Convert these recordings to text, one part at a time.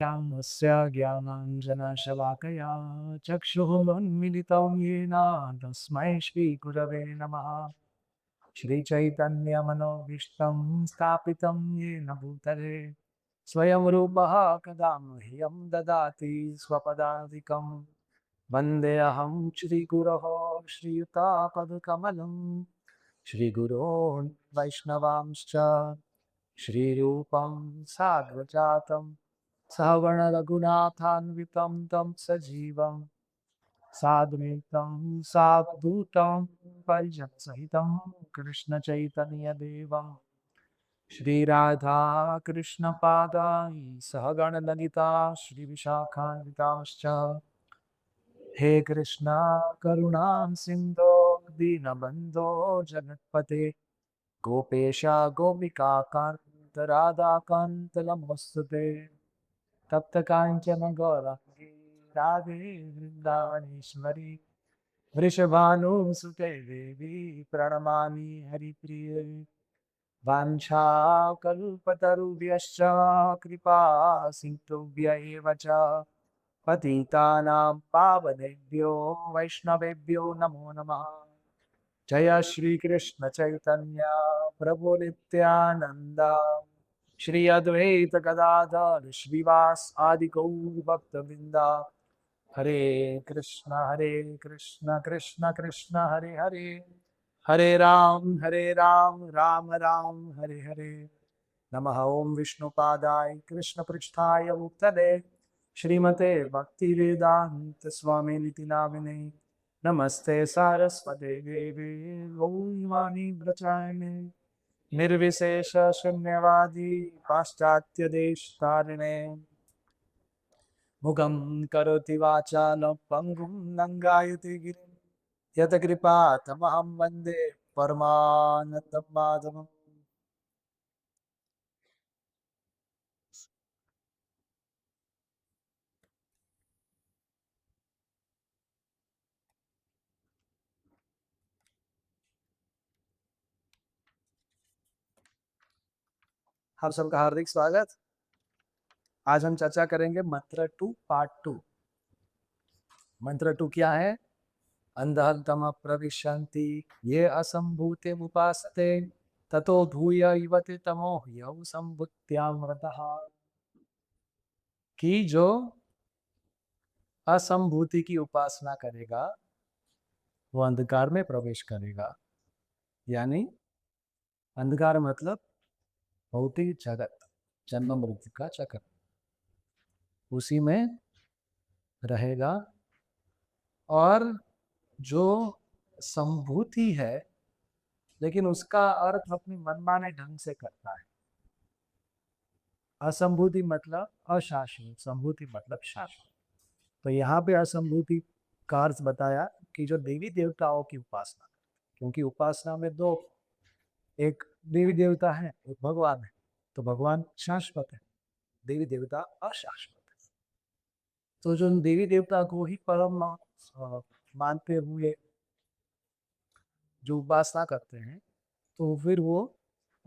ज्ञानस्य ज्ञानाञ्जनशलाकया चक्षुरुन्मीलितं येन तस्मै श्रीगुरवे नमः। श्रीचैतन्यमनोभीष्टं स्थापितं येन भूतले स्वयं रूपः कदा मह्यं ददाति स्वपदाधिकं। वन्देऽहं श्रीगुरोः श्रीयुतापदकमलं श्रीगुरोन् वैष्णवांश्च श्रीरूपं साग्रजातं सवर्णरघुनाथान्वितं तं सजीवं साद्वैतं सावधूतं परिजनसहितं कृष्णचैतन्यदेवं श्रीराधा कृष्णपादान् सहगणललिता श्रीविशाखान्वितांश्च। हे कृष्णा करुणा सिन्धो दीनबन्धो जगत्पते गोपेश गोपिकान्त राधाकान्त नमोस्तुते। तप्त कांचन गौरांगी राधे वृंदावनेश्वरी वृषभानुसुते देवी प्रणमामि हरिप्रिये। वाञ्छाकल्पतरुभ्यश्च कृपा सिन्धुभ्य एव च पतितानां पावनेभ्यो वैष्णवेभ्यो नमो नमः। जय श्री कृष्ण चैतन्य प्रभु नित्यानंद श्री अद्वैत गदाधर श्रीवास आदि गौर भक्त वृंदा। हरे कृष्ण कृष्ण कृष्ण हरे हरे, हरे राम राम राम हरे हरे। नमः ओं विष्णुपादाय कृष्ण पृष्ठाय भूतले श्रीमते भक्ति वेदांत स्वामी निति नामिने नमस्ते सारस्वते देवी गौरवाणी प्रचारिणे निर्विशेष शून्यवादी पाश्चात्य देश तारिणे मुगं करोति वाचालं पंगुं लंघयति गिरिं यत्कृपा तमहं वन्दे परमानन्दं माधवम्। आप सबका हार्दिक स्वागत। आज हम चर्चा करेंगे मंत्र 2 पार्ट 2। मंत्र 2 क्या है? अंधः प्रविशन्ति ये असंभूते उपासते ततो धूय इवते तमो यौ संभूत्यामृतः। कि जो असंभूति की उपासना करेगा वो अंधकार में प्रवेश करेगा। यानी अंधकार मतलब भौतिक जगत, जन्म मृत्यु का चक्र, उसी में रहेगा। और जो संभूति है लेकिन उसका अर्थ अपनी मनमाने ढंग से करता है। असंभूति मतलब अशाश्वत, संभूति मतलब शाश्वत। तो यहाँ पे असंभूति का अर्थ बताया कि जो देवी देवताओं की उपासना, क्योंकि उपासना में दो, एक देवी देवता है एक भगवान है। तो भगवान शाश्वत है, देवी देवता अशाश्वत है। तो जो देवी देवता को ही परम मानते हुए जो उपासना करते हैं तो फिर वो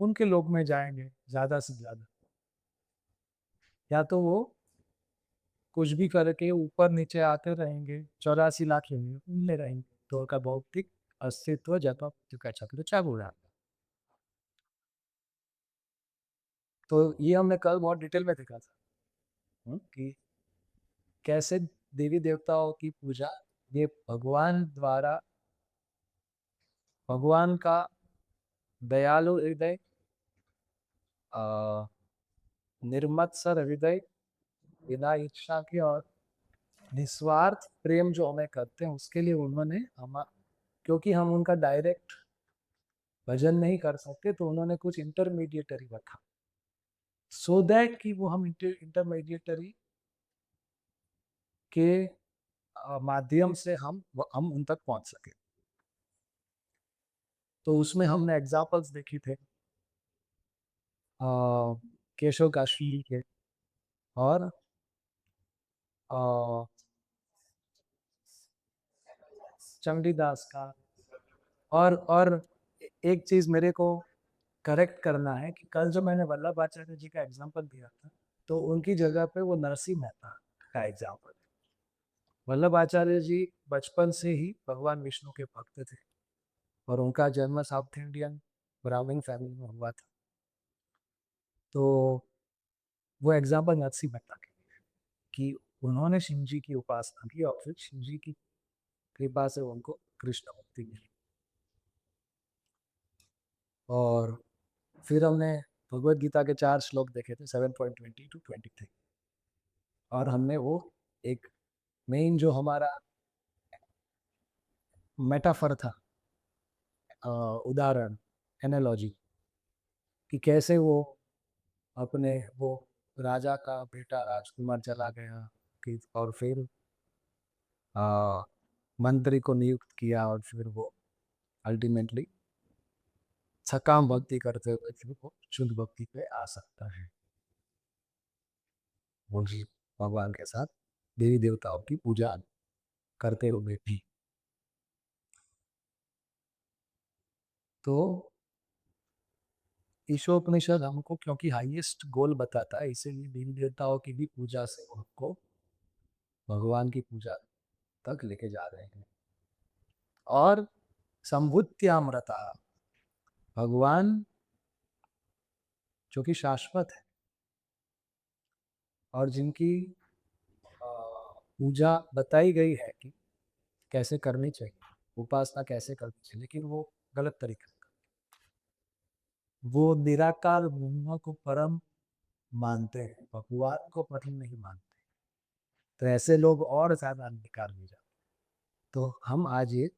उनके लोक में जाएंगे ज्यादा से ज्यादा। या तो वो कुछ भी करके ऊपर नीचे आते रहेंगे, 84 लाख योनि उनमें रहेंगे, तो उनका भौतिक अस्तित्व जब का चक्र चालू रहा। तो ये हमने कल बहुत डिटेल में देखा था कि कैसे देवी देवताओं की पूजा ये भगवान द्वारा, भगवान का दयालु हृदय, निर्मत्सर हृदय, बिना इच्छा के और निस्वार्थ प्रेम जो हमें करते हैं उसके लिए उन्होंने हम, क्योंकि हम उनका डायरेक्ट भजन नहीं कर सकते तो उन्होंने कुछ इंटरमीडिएटरी रखा, सो दैट कि वो हम इंटरमीडिएटरी के माध्यम से हम उन तक पहुंच सके। तो उसमें हमने एग्जाम्पल्स देखी थे केशव काशी के और चंडीदास का। और एक चीज मेरे को करेक्ट करना है कि कल जो मैंने वल्लभ आचार्य जी का एग्जाम्पल दिया था तो उनकी जगह पे वो नरसिंह मेहता का एग्जाम्पल है। वल्लभ आचार्य जी बचपन से ही भगवान विष्णु के भक्त थे और उनका जन्म साउथ इंडियन ब्राह्मण फैमिली में हुआ था। तो वो एग्जाम्पल नरसिंह मेहता के लिए है कि उन्होंने शिव जी की उपासना की और फिर शिव जी की कृपा से उनको कृष्ण भक्ति मिली। और फिर हमने भगवत गीता के 4 श्लोक देखे थे 7.20 to 23 और हमने वो एक मेन जो हमारा मेटाफर था, उदाहरण, एनालॉजी, कि कैसे वो अपने वो राजा का बेटा राजकुमार चला गया कि और फिर आ, मंत्री को नियुक्त किया और फिर वो अल्टीमेटली सकाम भक्ति करते हुए फिर वो शुद्ध भक्ति पे आ सकता है, वो भी भगवान के साथ देवी देवताओं की पूजा करते हुए भी। तो ईशोपनिषद हमको क्योंकि हाईएस्ट गोल बताता है, इसीलिए देवी देवताओं की भी पूजा से हमको भगवान की पूजा तक लेके जा रहे हैं। और संभुत्यामृता, भगवान जो कि शाश्वत है और जिनकी पूजा बताई गई है कि कैसे करनी चाहिए, उपासना कैसे करनी चाहिए, लेकिन वो गलत तरीके से, वो निराकार ब्रह्म को परम मानते हैं, भगवान को परम नहीं मानते। तो ऐसे लोग और ज्यादा अंधकार में जाते। तो हम आज ये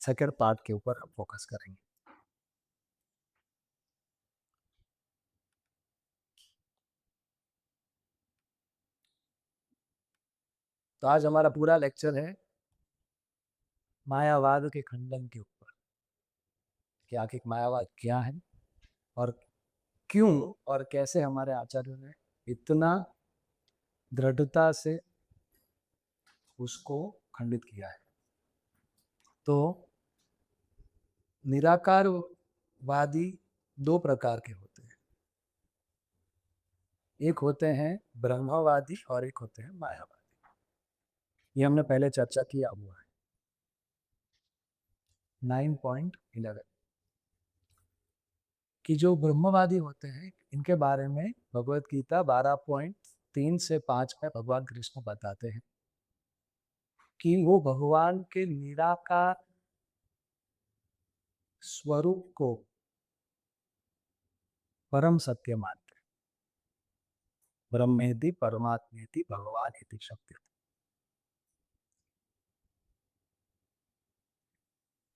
सेकंड पार्ट के ऊपर हम फोकस करेंगे। तो आज हमारा पूरा लेक्चर है मायावाद के खंडन के ऊपर, कि आखिर मायावाद क्या है और क्यों और कैसे हमारे आचार्यों ने इतना दृढ़ता से उसको खंडित किया है। तो निराकारवादी दो प्रकार के होते हैं, एक होते हैं ब्रह्मवादी और एक होते हैं मायावादी। ये हमने पहले चर्चा किया हुआ है 9.11 कि जो ब्रह्मवादी होते हैं इनके बारे में भगवत गीता 12.3 से 5 में भगवान कृष्ण बताते हैं कि वो भगवान के निराकार स्वरूप को परम सत्य मानते हैं। ब्रह्मेति परमात्मेति भगवान इति शब्द।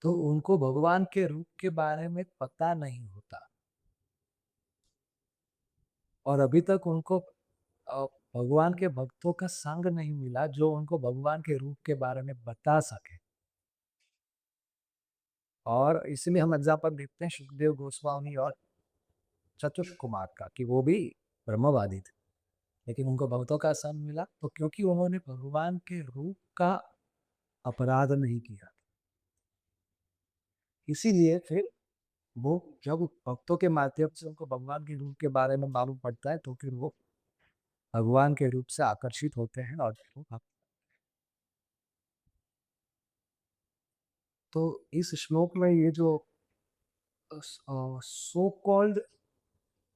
तो उनको भगवान के रूप के बारे में पता नहीं होता और अभी तक उनको भगवान के भक्तों का संग नहीं मिला जो उनको भगवान के रूप के बारे में बता सके। और इसमें हम एग्जाम्पल देखते हैं सुखदेव गोस्वामी और चतुष कुमार का कि वो भी ब्रह्मवादी थे लेकिन उनको भक्तों का संग मिला, तो क्योंकि उन्होंने भगवान के रूप का अपराध नहीं किया, इसीलिए फिर वो जब भक्तों के माध्यम से उनको भगवान के रूप के बारे में मालूम पड़ता है तो फिर वो भगवान के रूप से आकर्षित होते हैं और फिर वो भक्त। तो इस श्लोक में ये जो so called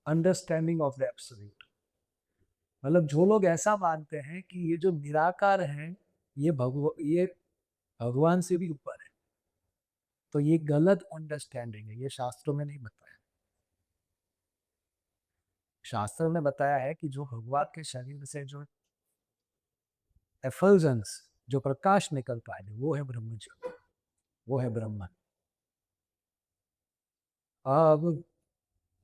understanding of the absolute, मतलब जो लोग ऐसा मानते हैं कि ये जो निराकार है ये भगवान से भी ऊपर है, तो ये गलत अंडरस्टैंडिंग है, ये शास्त्रों में नहीं बताया। शास्त्र में बताया है कि जो भगवान के शरीर से जो एफल्जेंस, जो प्रकाश निकलता है वो है ब्रह्मज्योति, वो है ब्रह्म। अब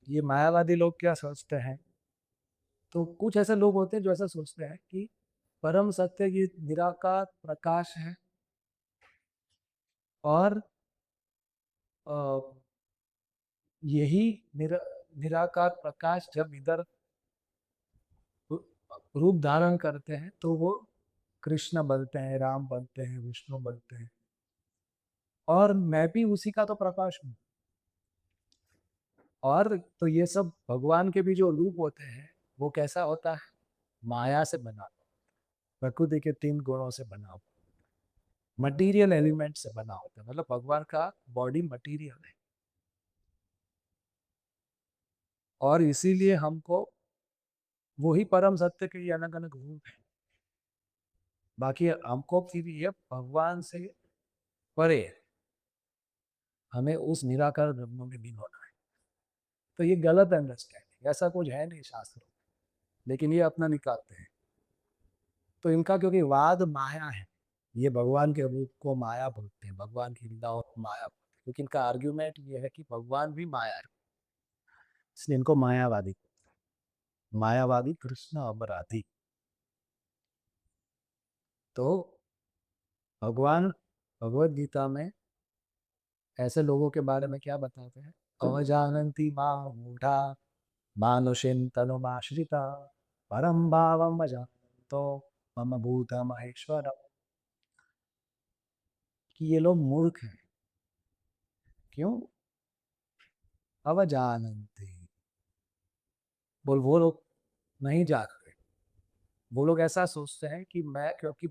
ये मायावादी लोग क्या सोचते हैं, तो कुछ ऐसे लोग होते हैं जो ऐसा सोचते हैं कि परम सत्य ये निराकार प्रकाश है और अ, यही निराकार प्रकाश जब इधर रूप धारण करते हैं तो वो कृष्ण बनते हैं, राम बनते हैं, विष्णु बनते हैं, और मैं भी उसी का तो प्रकाश हूँ। और तो ये सब भगवान के भी जो रूप होते हैं वो कैसा होता है, माया से बना, प्रकृति के 3 गुणों से बना हुआ, मटीरियल एलिमेंट से बना होता है। मतलब भगवान का बॉडी मटीरियल है, और इसीलिए हमको वही परम सत्य के ये अलग अलग रूप है। बाकी हमको फिर ये भगवान से परे हमें उस निराकार ब्रह्म में लीन होना है। तो ये गलत अंडरस्टैंडिंग, ऐसा कुछ है नहीं शास्त्रों में, लेकिन ये अपना निकालते हैं। तो इनका क्योंकि वाद माया है, ये भगवान के रूप को माया बोलते हैं, भगवान की लीलाओं को माया बोलते हैं, क्योंकि इनका आर्ग्यूमेंट ये है कि भगवान भी माया है, इसलिए इनको मायावादी, मायावादी कृष्ण अपराधी। तो भगवान भगवत गीता में ऐसे लोगों के बारे में क्या बताते हैं? अवजानन्ति मां मूढ़ा मानुषेन तनुमाश्रिता परम भावम अजानन्तो मम भूत महेश्वर, कि ये लोग मूर्ख हैं। क्यों? अवजानन्ति, बोल वो लोग नहीं जाग रहे। वो लोग ऐसा सोचते हैं कि मैं क्योंकि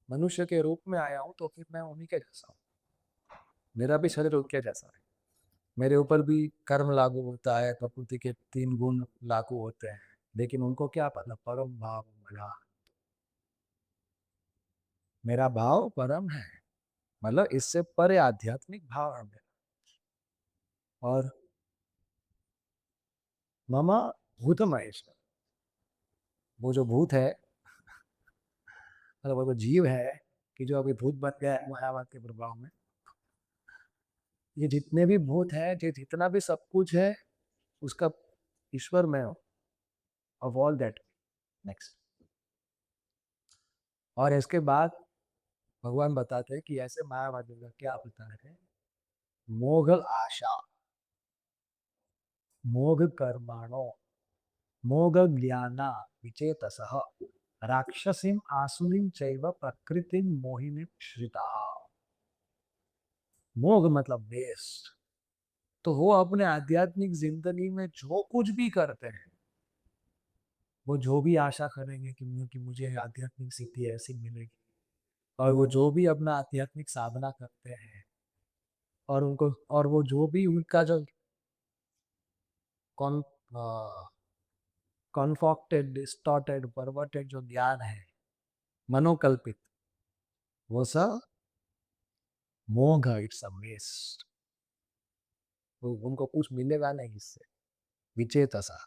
मनुष्य के रूप में आया हूं तो फिर मैं उन्हीं के जैसा हूँ, मेरा भी शरीर उनके जैसा है, मेरे ऊपर भी कर्म लागू होता है, प्रकृति के 3 गुण लागू होते हैं। लेकिन उनको क्या पता, परम भाव मेरा, मेरा भाव परम है, मतलब इससे परे आध्यात्मिक भाव है मेरा। और ममा भूत महेश्वर, वो जो भूत है, मतलब वो जीव है कि जो अभी भूत बन गया है मायावाद के प्रभाव में, ये जितने भी भूत है, ये जितना भी सब कुछ है, उसका ईश्वर में हो, ऑफ ऑल दैट। नेक्स्ट, और इसके बाद भगवान बताते हैं कि ऐसे मायावादियों का क्या बता रहे हैं? मोघ आशा, मोघ कर्माणो, मोघ ज्ञाना विचेतसः राक्षसीम आसुरीम चैव प्रकृतिम मोहिनी श्रिता। मोघ मतलब वेस्ट। तो वो अपने आध्यात्मिक जिंदगी में जो कुछ भी करते हैं, वो जो भी आशा करेंगे कि मुझे आध्यात्मिक सिद्धि ऐसी मिलेगी, और वो जो भी अपना आध्यात्मिक साधना करते हैं, और उनको, और वो जो भी उनका जो कॉन कॉन्फॉक्टेड डिस्टॉर्टेड परवर्टेड जो ज्ञान है, मनोकल्पित, वो सब मोघ, इट्स अ वेस्ट। वो उनको कुछ मिलेगा नहीं इससे, विचेतसा।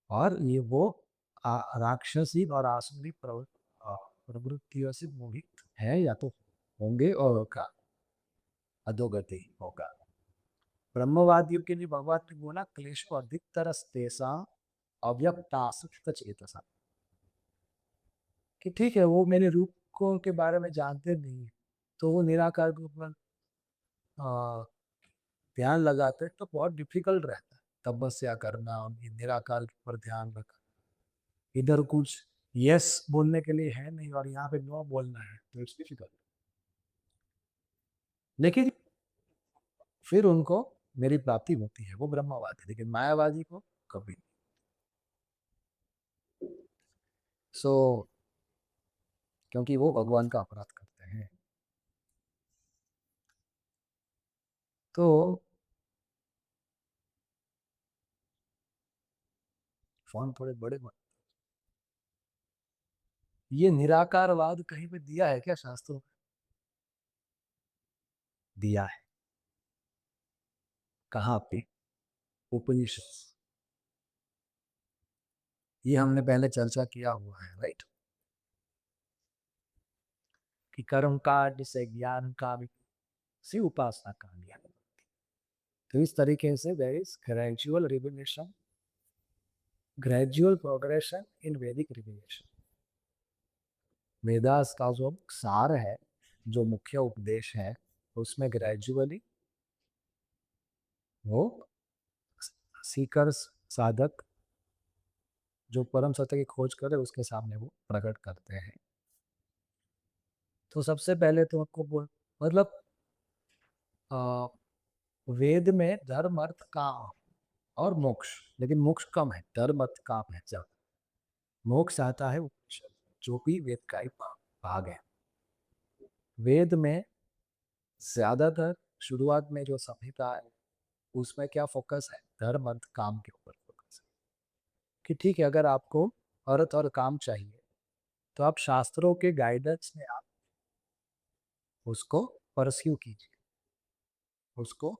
और ये वो राक्षसी और आसुरी प्रवृत्तियों से मोहित है, या तो होंगे, और का अधोगति होगा। ब्रह्मवादियों के लिए भगवान ने बोला क्लेशो अधिकतर तेसा अव्यक्तासक्त चेतसा, कि ठीक है वो मेरे रूप को के बारे में जानते नहीं, तो वो निराकार के ऊपर ध्यान लगाते तो बहुत डिफिकल्ट रहता है तपस्या करना, उनकी निराकार के ऊपर ध्यान रखना। इधर कुछ यस बोलने के लिए है नहीं, और यहाँ पे नो बोलना है, तो इट्स डिफिकल्ट। लेकिन फिर उनको मेरी प्राप्ति होती है, वो ब्रह्मवादी। लेकिन मायावादी को कभी नहीं। सो क्योंकि वो भगवान का अपराध करते हैं। तो फोन थोड़े बड़े बड़े, ये निराकारवाद कहीं पे दिया है क्या शास्त्रों में? दिया है। कहाँ पे? उपनिषद। ये हमने पहले चर्चा किया हुआ है, राइट? कि कर्म कांड से ज्ञान का भी सी उपासना का ज्ञान। तो इस तरीके से there is gradual revelation, gradual progression in Vedic revelation. Vedas का जो सार है, जो मुख्य उपदेश है, उसमें ग्रेजुअली वो सीकर्स, साधक जो परम सत्य की खोज करे उसके सामने वो प्रकट करते हैं। तो सबसे पहले तो आपको मतलब वेद में धर्म अर्थ काम, और मोक्ष, लेकिन मोक्ष कम है, धर्म अर्थ काम है ज्यादा। मोक्ष आता है उपनिषद, जो भी वेद का ही भाग है। वेद में ज्यादातर शुरुआत में जो संहिता है उसमें क्या फोकस है, धर्म अर्थ काम के ऊपर फोकस है। कि ठीक है, अगर आपको अर्थ और काम चाहिए तो आप शास्त्रों के गाइडेंस में आप उसको परस्यू कीजिए, उसको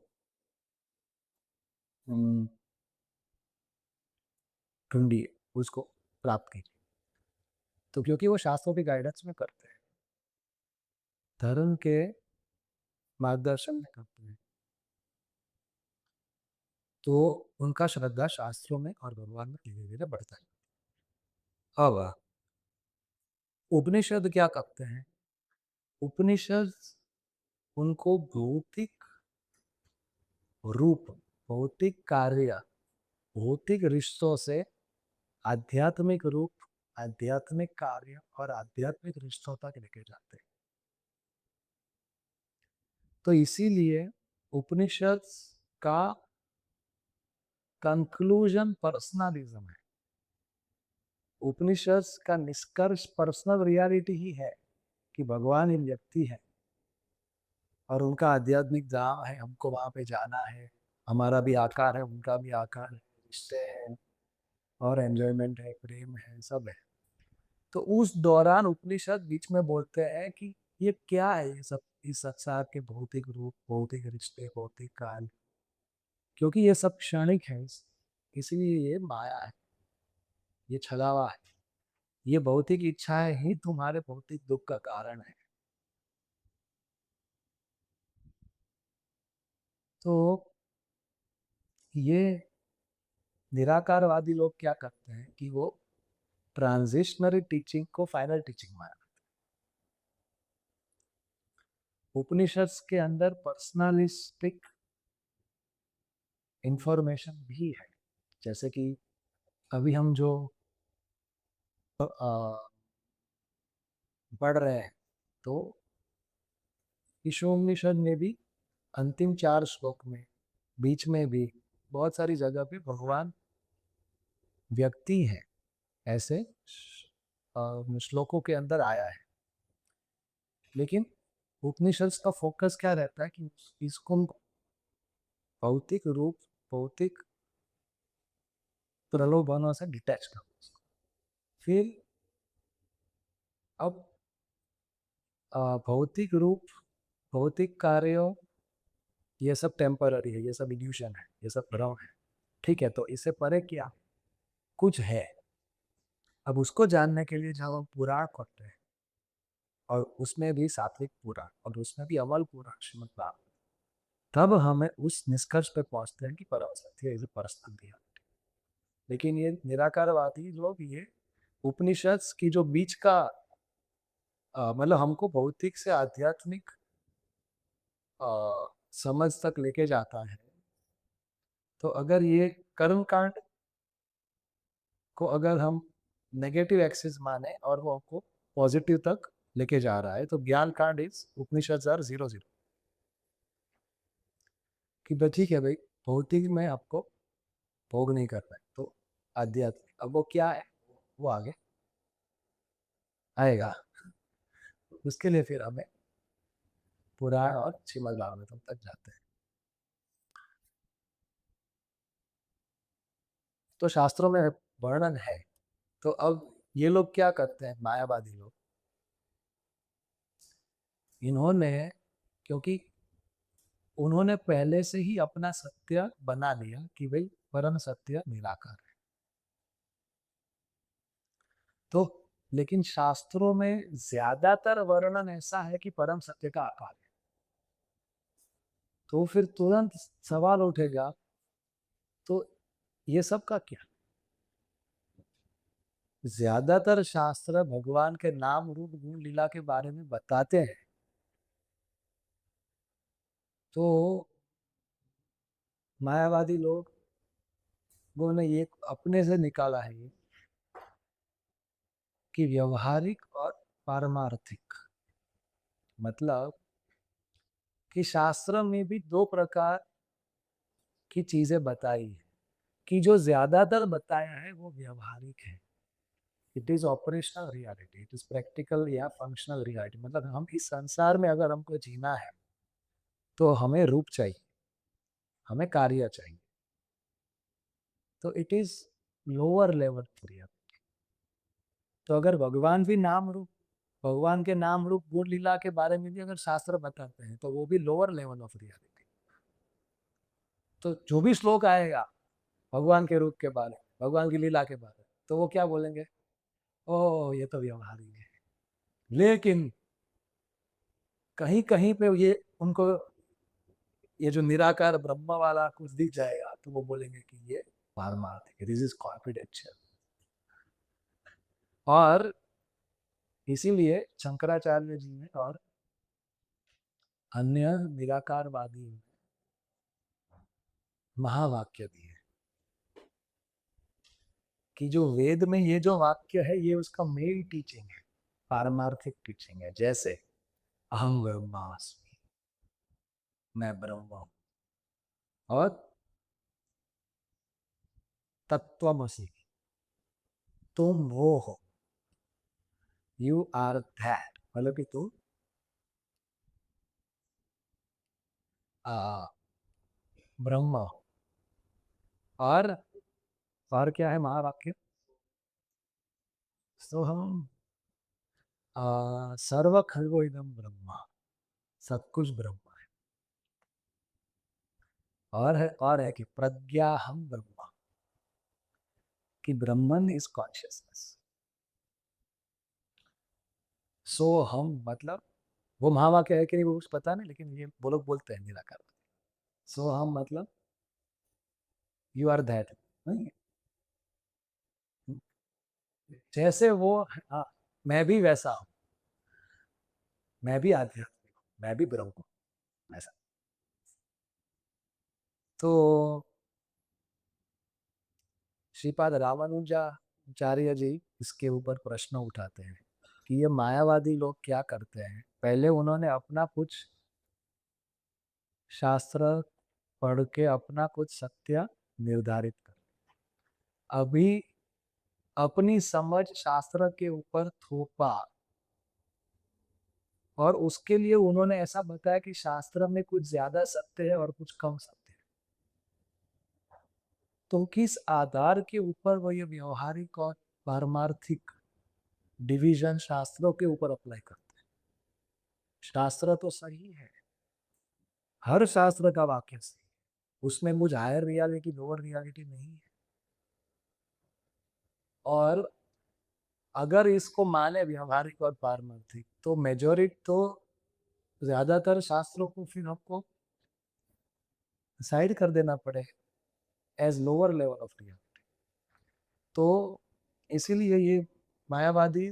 ढूंढिए, उसको प्राप्त कीजिए। तो क्योंकि वो शास्त्रों के गाइडेंस में करते हैं, धर्म के मार्गदर्शन में करते हैं, तो उनका श्रद्धा शास्त्रों में और भगवान में धीरे धीरे बढ़ता है। अब उपनिषद क्या करते हैं, उपनिषद उनको भौतिक रूप, भौतिक कार्य, भौतिक रिश्तों से आध्यात्मिक रूप, आध्यात्मिक कार्य और आध्यात्मिक रिश्तों तक लेके जाते हैं। तो इसीलिए उपनिषद का कंक्लूजन पर्सनलिज्म है। उपनिषद का निष्कर्ष पर्सनल रियलिटी ही है कि भगवान एक व्यक्ति है और उनका आध्यात्मिक धाम है, हमको वहां पे जाना है, हमारा भी आकार है, उनका भी आकार है, रिश्ते हैं और एंजॉयमेंट है, प्रेम है, सब है। तो उस दौरान उपनिषद बीच में बोलते हैं कि ये क्या है, ये सब, इस संसार के भौतिक रूप, भौतिक रिश्ते, भौतिक काल, क्योंकि ये सब क्षणिक है, इसलिए ये माया है, ये छलावा है, ये भौतिक इच्छाएं ही तुम्हारे भौतिक दुख का कारण है। तो ये निराकारवादी लोग क्या करते हैं कि वो ट्रांजिशनरी टीचिंग को फाइनल टीचिंग माना। उपनिषद के अंदर पर्सनलिस्टिक इंफॉर्मेशन भी है, जैसे कि अभी हम जो पढ़ रहे हैं, तो ईशोपनिषद में भी अंतिम 4 श्लोक में, बीच में भी बहुत सारी जगह पे भगवान व्यक्ति है, ऐसे श्लोकों के अंदर आया है। लेकिन उपनिषद का फोकस क्या रहता है कि इसको भौतिक रूप, भौतिक प्रलोभनों से डिटैच करो। फिर अब भौतिक रूप, भौतिक कार्यों, ये सब टेम्पररी है, ये सब इल्यूशन है, ये सब भ्रम है, ठीक है। तो इससे परे क्या कुछ है, अब उसको जानने के लिए जब हम पुराण पढ़ते हैं, और उसमें भी सात्विक पुराण और उसमें भी अमल पुराण, श्रीमद् भागवत, तब हमें उस निष्कर्ष पे पहुंचते हैं कि परम सत्य इज पर्सनल दिया। लेकिन ये निराकारवादी लोग ये उपनिषद की जो बीच का मतलब हमको भौतिक से आध्यात्मिक समझ तक लेके जाता है, तो अगर ये कर्म कांड को अगर हम नेगेटिव एक्सिस माने और वो हमको पॉजिटिव तक लेके जा रहा है, तो ज्ञान कांड इज उपनिषद आर 0 0, कि भाई ठीक है भाई, भौतिक में आपको भोग नहीं करना है, तो आध्यात्मिक, अब वो क्या है वो आगे आएगा। उसके लिए फिर हमें पुराण और श्रीमद् भागवतम तक जाते हैं। तो शास्त्रों में वर्णन है। तो अब ये लोग क्या करते हैं, मायावादी लोग, इन्होंने, क्योंकि उन्होंने पहले से ही अपना सत्य बना लिया कि भाई परम सत्य निराकार है, तो लेकिन शास्त्रों में ज्यादातर वर्णन ऐसा है कि परम सत्य का आकार है। तो फिर तुरंत सवाल उठेगा, तो ये सब का क्या, ज्यादातर शास्त्र भगवान के नाम रूप गुण लीला के बारे में बताते हैं, तो मायावादी लोगों ने ये अपने से निकाला है ये, कि व्यवहारिक और पारमार्थिक, मतलब कि शास्त्र में भी 2 प्रकार की चीजें बताई है। कि जो ज्यादातर बताया है वो व्यवहारिक है। It is operational reality, it is practical या फंक्शनल रियलिटी। मतलब हम इस संसार में अगर हमको जीना है तो हमें रूप चाहिए, हमें कार्य चाहिए। तो it is lower level reality. तो अगर भगवान भी नाम रूप, भगवान के नाम रूप गुण लीला के बारे में भी अगर शास्त्र बताते हैं तो वो भी लोअर लेवल ऑफ रियलिटी। तो जो भी श्लोक आएगा भगवान के रूप के बारे में, भगवान की लीला के बारे में, तो वो क्या बोलेंगे, ओ ये तो व्यवहारिक है। लेकिन कहीं कहीं पे ये उनको ये जो निराकार ब्रह्म वाला कुछ दिख जाएगा तो वो बोलेंगे कि ये पारमार्थिक है, दिस इज कॉन्फिडेंशियल। और इसीलिए शंकराचार्य जी ने और अन्य निराकारवादी महावाक्य दिए कि जो वेद में ये जो वाक्य है ये उसका मेन टीचिंग है, पारमार्थिक टीचिंग है। जैसे अहम ब्रह्मास्मि, मैं ब्रह्म हूं, और तत्वमसि, तुम वो हो, यू आर दैट, मतलब कि तुम आ, ब्रह्म हो। और क्या है महावाक्य, सो हम सर्व खल्वो इदम ब्रह्म, सब कुछ ब्रह्म है। और है कि प्रज्ञा हम ब्रह्म, कि ब्रह्मन इज कॉन्शियसनेस। सो हम मतलब वो महावाक्य है कि नहीं वो कुछ पता नहीं, लेकिन ये वो लोग बोलते हैं निराकार। सो हम मतलब यू आर दैट, जैसे वो, हाँ, मैं भी वैसा हूँ, मैं भी आध्यात्मिक हूँ, मैं भी ब्रह्म हूँ, ऐसा। तो श्रीपाद रामानुजाचार्य जी इसके ऊपर प्रश्न उठाते हैं कि ये मायावादी लोग क्या करते हैं। पहले उन्होंने अपना कुछ शास्त्र पढ़ के अपना कुछ सत्य निर्धारित कर, अभी अपनी समझ शास्त्र के ऊपर थोपा, और उसके लिए उन्होंने ऐसा बताया कि शास्त्र में कुछ ज्यादा सत्य है और कुछ कम सत्य है। तो किस आधार के ऊपर वो ये व्यवहारिक और पारमार्थिक डिवीजन शास्त्रों के ऊपर अप्लाई करते हैं। शास्त्र तो सही है, हर शास्त्र का वाक्य सही है, उसमें मुझ हायर रियलिटी लोअर रियलिटी नहीं है। और अगर इसको माने व्यवहारिक और पारमार्थिक तो मेजोरिटी तो ज्यादातर शास्त्रों को फिर हमको साइड कर देना पड़े as lower level of reality. तो इसीलिए ये मायावादी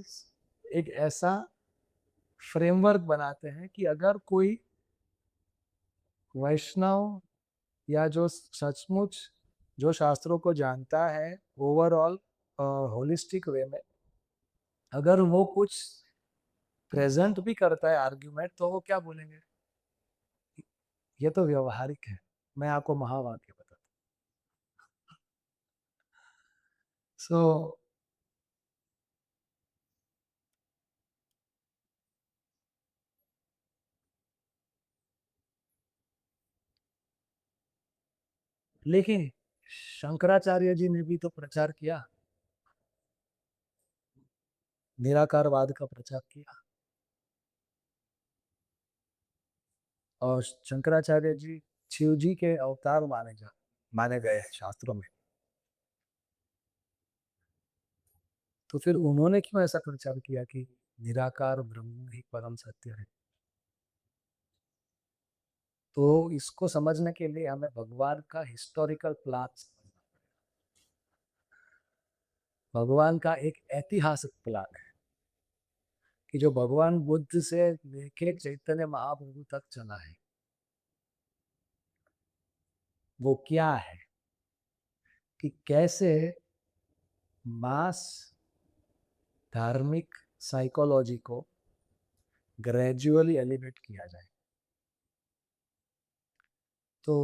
एक ऐसा फ्रेमवर्क बनाते हैं कि अगर कोई वैष्णव या जो सचमुच जो शास्त्रों को जानता है ओवरऑल होलिस्टिक वे में, अगर वो कुछ प्रेजेंट भी करता है आर्ग्यूमेंट, तो वो क्या बोलेंगे, ये तो व्यवहारिक है। मैं आपको महावाक्य बताता हूँ। लेकिन शंकराचार्य जी ने भी तो प्रचार किया, निराकारवाद का प्रचार किया। और शंकराचार्य जी शिव जी के अवतार माने गए हैं शास्त्रों में। तो फिर उन्होंने क्यों ऐसा प्रचार किया कि निराकार ब्रह्म ही परम सत्य है। तो इसको समझने के लिए हमें भगवान का हिस्टोरिकल प्लान समझना, भगवान का एक ऐतिहासिक प्लान है कि जो भगवान बुद्ध से लेके चैतन्य महाप्रभु तक चला है वो क्या है, कि कैसे मास धार्मिक साइकोलॉजी को ग्रेजुअली एलिवेट किया जाए। तो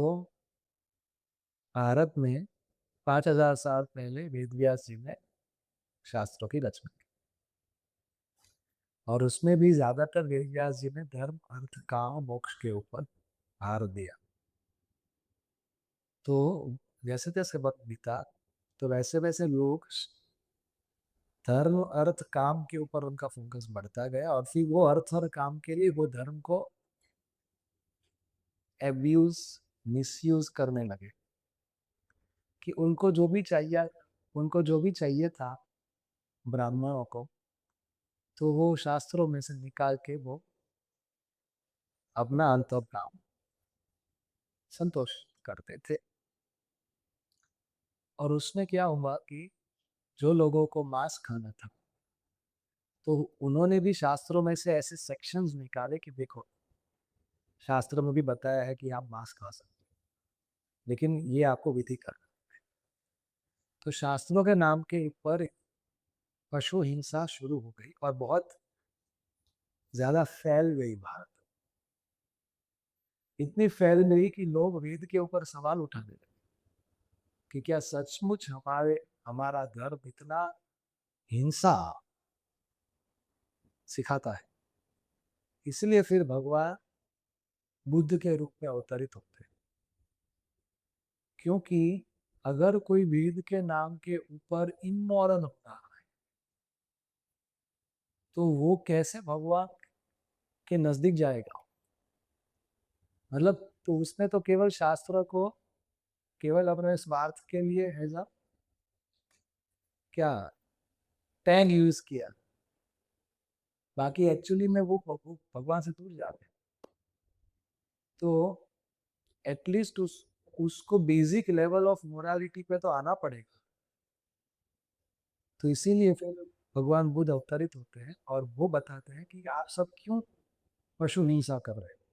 भारत में 5000 साल पहले वेद व्यास जी ने शास्त्रों की रचना की, और उसमें भी ज्यादातर वेद व्यास जी ने धर्म अर्थ काम मोक्ष के ऊपर भार दिया। तो जैसे जैसे वक्त बीता, तो वैसे वैसे लोग धर्म अर्थ काम के ऊपर उनका फोकस बढ़ता गया, और फिर वो अर्थ और काम के लिए वो धर्म को एब्यूज मिसयूज करने लगे, कि उनको जो भी चाहिए था ब्राह्मणों को, तो वो शास्त्रों में से निकाल के वो अपना अंत और काम संतोष करते थे। और उसमें क्या हुआ कि जो लोगों को मांस खाना था, तो उन्होंने भी शास्त्रों में से ऐसे सेक्शंस निकाले कि देखो, शास्त्र में भी बताया है कि आप मांस खा सकते हो, लेकिन ये आपको विधि करना। तो शास्त्रों के नाम के ऊपर पशु हिंसा शुरू हो गई, और बहुत ज्यादा फैल गई भारत। इतनी फैल गई कि लोग वेद के ऊपर सवाल उठाने लगे कि क्या सचमुच हमारा धर्म इतना हिंसा सिखाता है। इसलिए फिर भगवान बुद्ध के रूप में अवतरित होते हैं, क्योंकि अगर कोई वेद के नाम के ऊपर इमोरल होता है, तो वो कैसे भगवान के नजदीक जाएगा। मतलब तो उसने तो केवल शास्त्र को केवल अपने स्वार्थ के लिए ऐसा क्या टैग यूज किया, बाकी एक्चुअली में वो भगवान से दूर जाते हैं। तो एटलीस्ट उसको बेसिक लेवल ऑफ मोरालिटी पे तो आना पड़ेगा। तो इसीलिए फिर भगवान बुद्ध अवतरित होते हैं, और वो बताते हैं कि आप सब क्यों पशु हिंसा कर रहे हो।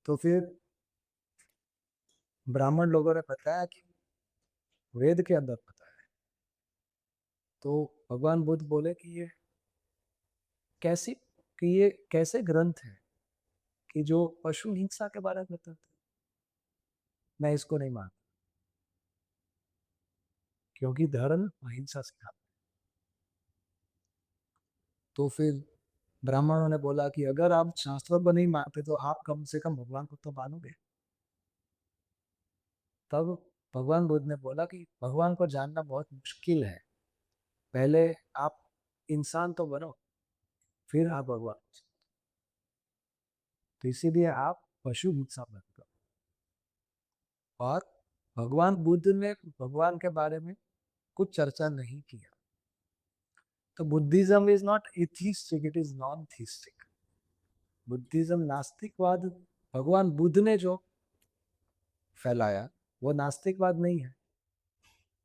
तो फिर ब्राह्मण लोगों ने बताया कि वेद के अंदर बताया है। तो भगवान बुद्ध बोले कि कैसी ये कैसे ग्रंथ है कि जो पशु हिंसा के बारे में बताते हैं। मैं इसको नहीं मानता, क्योंकि धर्म अहिंसा सिखाता है। तो फिर ब्राह्मणों ने बोला कि अगर आप शास्त्रों को नहीं मानते, तो आप कम से कम भगवान को तो मानोगे। तब भगवान बुद्ध ने बोला कि भगवान को जानना बहुत मुश्किल है, पहले आप इंसान तो बनो, फिर आप भगवान को जानो। तो इसीलिए आप पशु हिंसा मत करो। और भगवान बुद्ध ने भगवान के बारे में कुछ चर्चा नहीं किया। तो Buddhism is not atheistic, it is non theistic. Buddhism नास्तिकवाद भगवान बुद्ध ने जो फैलाया, वो नास्तिकवाद नहीं है।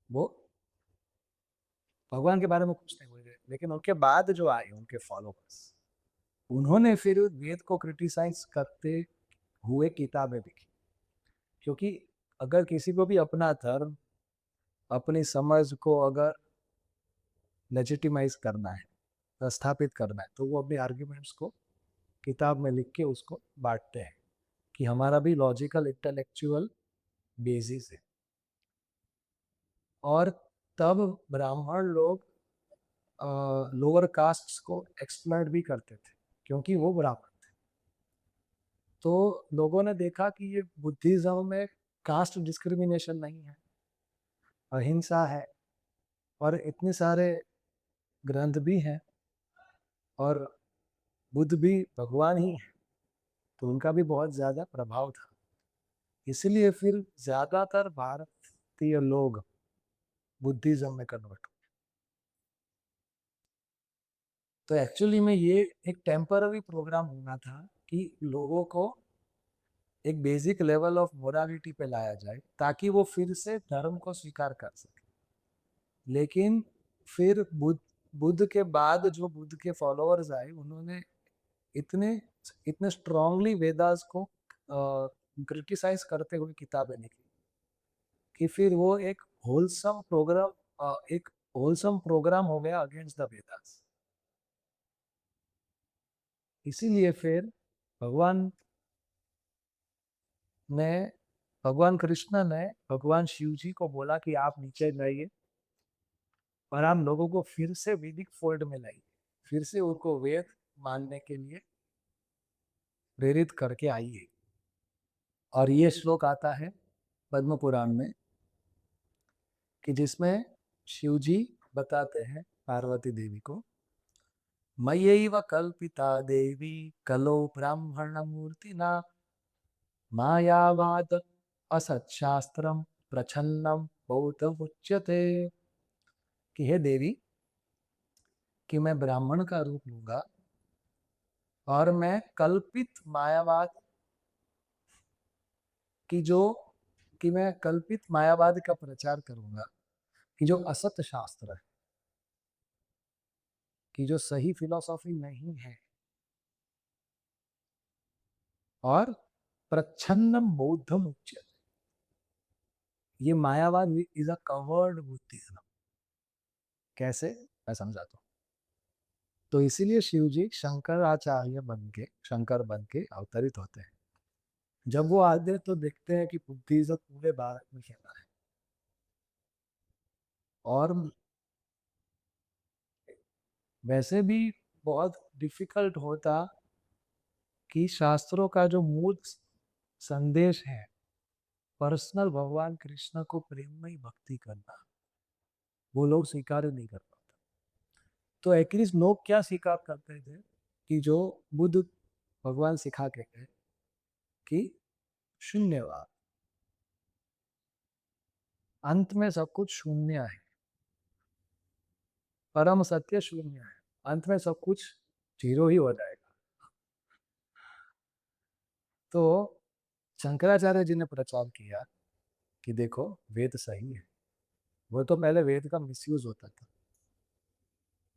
वो भगवान के बारे में कुछ नहीं बोले, लेकिन उनके बाद जो आए उनके फॉलोअर्स, उन्होंने फिर वेद को क्रिटिसाइज करते हुए किताबें लिखी। क्योंकि अगर किसी को भी अपना धर्म अपनी समझ को अगर लेजिटिमाइज करना है, प्रस्थापित करना है, तो वो अपने आर्ग्यूमेंट्स को किताब में लिख के उसको बांटते हैं कि हमारा भी लॉजिकल इंटेलेक्चुअल बेसिस है। और तब ब्राह्मण लोग लोअर कास्ट को एक्सप्लॉइट भी करते थे, क्योंकि वो ब्राह्मण थे। तो लोगों ने देखा कि ये बुद्धिज्म में कास्ट डिस्क्रिमिनेशन नहीं है, अहिंसा है, और इतने सारे ग्रंथ भी हैं, और बुद्ध भी भगवान ही है, तो उनका भी बहुत ज़्यादा प्रभाव था। इसलिए फिर ज़्यादातर भारतीय लोग बुद्धिज्म में कन्वर्ट हुए। तो एक्चुअली में ये एक टेम्पररी प्रोग्राम होना था कि लोगों को एक बेसिक लेवल ऑफ मोरालिटी पे लाया जाए, ताकि वो फिर से धर्म को स्वीकार कर सके। लेकिन फिर बुद्ध के बाद जो बुद्ध के फॉलोअर्स आए, उन्होंने इतने इतने स्ट्रांगली वेदास को क्रिटिसाइज करते हुए किताबें लिखी कि फिर वो एक होलसम प्रोग्राम हो गया अगेंस्ट द वेदास। इसीलिए फिर भगवान ने भगवान कृष्ण ने भगवान शिव जी को बोला कि आप नीचे जाइए और हम लोगों को फिर से वैदिक फोल्ड में लाइए, फिर से उनको वेद मानने के लिए प्रेरित करके आइए। और ये श्लोक आता है पद्म पुराण में कि जिसमें शिव जी बताते हैं पार्वती देवी को, मयैव कल्पिता देवी कलो ब्राह्मण मूर्तिना मायावाद असत्शास्त्रम प्रछन्नम बौद्ध उच्यते। कि हे देवी, कि मैं ब्राह्मण का रूप लूंगा और मैं कल्पित मायावाद की जो कि मैं कल्पित मायावाद का प्रचार करूंगा, कि जो असत शास्त्र है, कि जो सही फिलॉसफी नहीं है, और प्रच्छन्नम बौद्धम उच्यते, ये मायावाद इज अ कवर्ड बुद्धिज्म। कैसे, मैं समझाता हूँ। तो इसीलिए शिव जी शंकराचार्य बन के, शंकर बन के अवतरित होते हैं। जब वो आते तो देखते हैं कि बुद्धिज्म पूरे भारत में फैला है, और वैसे भी बहुत डिफिकल्ट होता कि शास्त्रों का जो मूल संदेश है, पर्सनल भगवान कृष्ण को प्रेममयी भक्ति करना, वो लोग स्वीकार नहीं कर पाते। तो एटलीस्ट लोग क्या स्वीकार करते थे कि जो बुद्ध भगवान सिखा के गए कि शून्यवाद, अंत में सब कुछ शून्य है, परम सत्य शून्य है, अंत में सब कुछ जीरो ही हो जाएगा। तो शंकराचार्य जी ने प्रचार किया कि देखो वेद सही है। वो तो पहले वेद का मिसयूज होता था,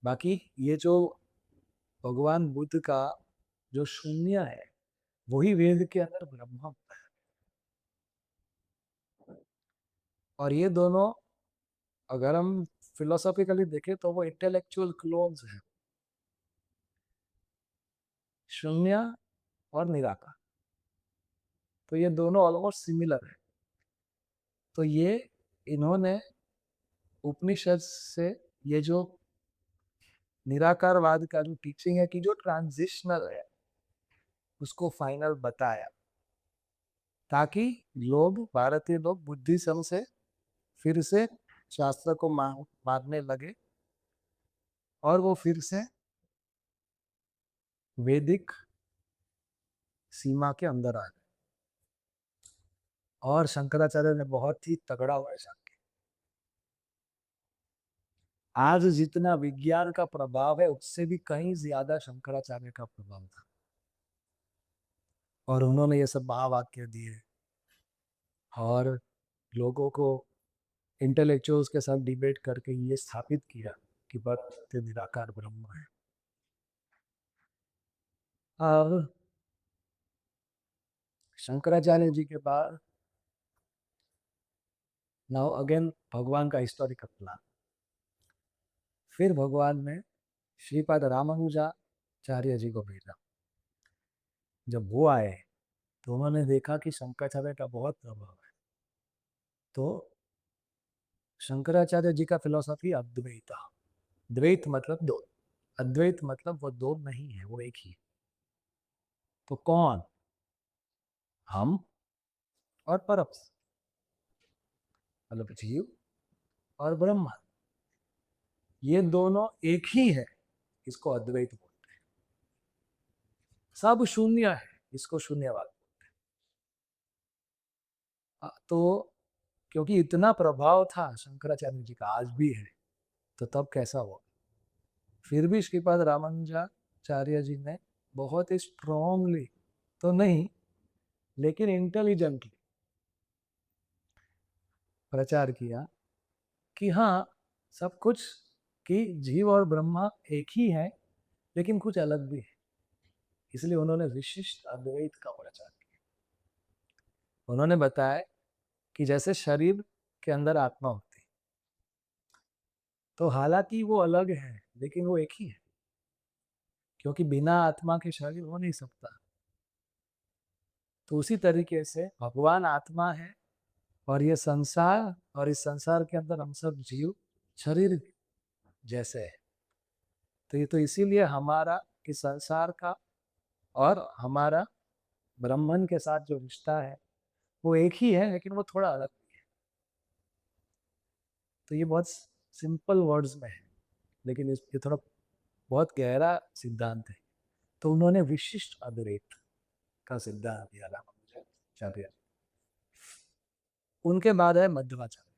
बाकी ये जो भगवान बुद्ध का जो शून्य है, वही वेद के अंदर ब्रह्म होता है। और ये दोनों अगर हम फिलोसॉफिकली देखें तो वो इंटेलेक्चुअल क्लोन्स है, शून्य और निराकार। तो ये दोनों ऑलमोस्ट सिमिलर है। तो ये इन्होंने उपनिषद से ये जो निराकारवाद का जो टीचिंग है कि जो ट्रांजिशनल है, उसको फाइनल बताया, ताकि लोग, भारतीय लोग बुद्धिज्म से फिर से शास्त्र को मानने लगे और वो फिर से वैदिक सीमा के अंदर आ गए। और शंकराचार्य ने बहुत ही तगड़ा वैसा किया। आज जितना विज्ञान का प्रभाव है, उससे भी कहीं ज्यादा शंकराचार्य का प्रभाव था। और उन्होंने ये सब महावाक्य दिए और लोगों को इंटेलेक्चुअल्स के साथ डिबेट करके ये स्थापित किया कि बस निराकार ब्रह्म है। और शंकराचार्य जी के बाद नाउ अगेन भगवान का हिस्टोरिकल प्लान। फिर भगवान ने श्रीपाद रामानुजाचार्य जी को भेजा। जब वो आए तो उन्होंने देखा कि शंकराचार्य का बहुत प्रभाव है। तो शंकराचार्य जी का फिलोसफी अद्वैत। द्वैत मतलब दो, अद्वैत मतलब वो दो नहीं है, वो एक ही है। तो कौन? हम और परम, मतलब जीव और ब्रह्म, ये दोनों एक ही है, इसको अद्वैत बोलते हैं। सब शून्य है, इसको शून्यवाद बोलते हैं। तो क्योंकि इतना प्रभाव था शंकराचार्य जी का, आज भी है, तो तब कैसा हुआ? फिर भी श्रीपाद रामानुजाचार्य जी ने बहुत ही स्ट्रॉन्गली तो नहीं, लेकिन इंटेलिजेंटली प्रचार किया कि हाँ, सब कुछ, कि जीव और ब्रह्मा एक ही है, लेकिन कुछ अलग भी है। इसलिए उन्होंने विशिष्ट अद्वैत का प्रचार किया। उन्होंने बताया कि जैसे शरीर के अंदर आत्मा होती है, तो हालांकि वो अलग है लेकिन वो एक ही है, क्योंकि बिना आत्मा के शरीर हो नहीं सकता। तो उसी तरीके से भगवान आत्मा है और ये संसार, और इस संसार के अंदर हम सब जीव शरीर जैसे है। तो ये तो इसीलिए हमारा इस संसार का और हमारा ब्रह्मन के साथ जो रिश्ता है वो एक ही है, लेकिन वो थोड़ा अलग भी है। तो ये बहुत सिंपल वर्ड्स में है, लेकिन ये थोड़ा बहुत गहरा सिद्धांत है। तो उन्होंने विशिष्ट अद्वैत का सिद्धांत दिया रामानुजाचार्य। उनके बाद है मध्वाचार्य।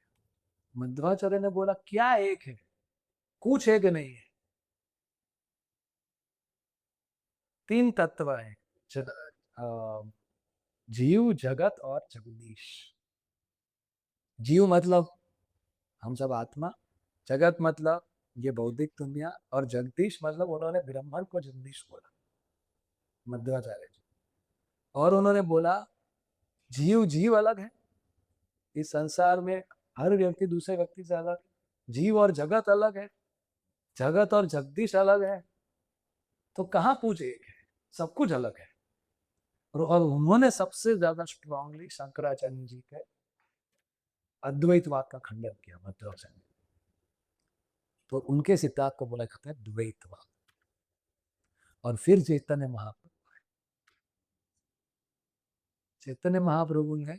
मध्वाचार्य ने बोला क्या एक है, कुछ एक नहीं है, तीन तत्व है, जीव, जगत और जगदीश। जीव मतलब हम सब आत्मा, जगत मतलब ये भौतिक दुनिया, और जगदीश मतलब उन्होंने ब्रह्मन को जगदीश बोला, मध्वाचार्य जी। और उन्होंने बोला जीव जीव अलग है, इस संसार में हर व्यक्ति दूसरे व्यक्ति से अलग है। जीव और जगत अलग है, जगत और जगदीश अलग है। तो कहाँ पूछे एक है, सब कुछ अलग है। और उन्होंने सबसे ज्यादा स्ट्रांगली शंकराचार्य जी के अद्वैतवाद का खंडन किया मध्वाचार्य। तो उनके सिद्धांत को बोला जाता है द्वैतवाद। और फिर चैतन्य महाप्रभु ने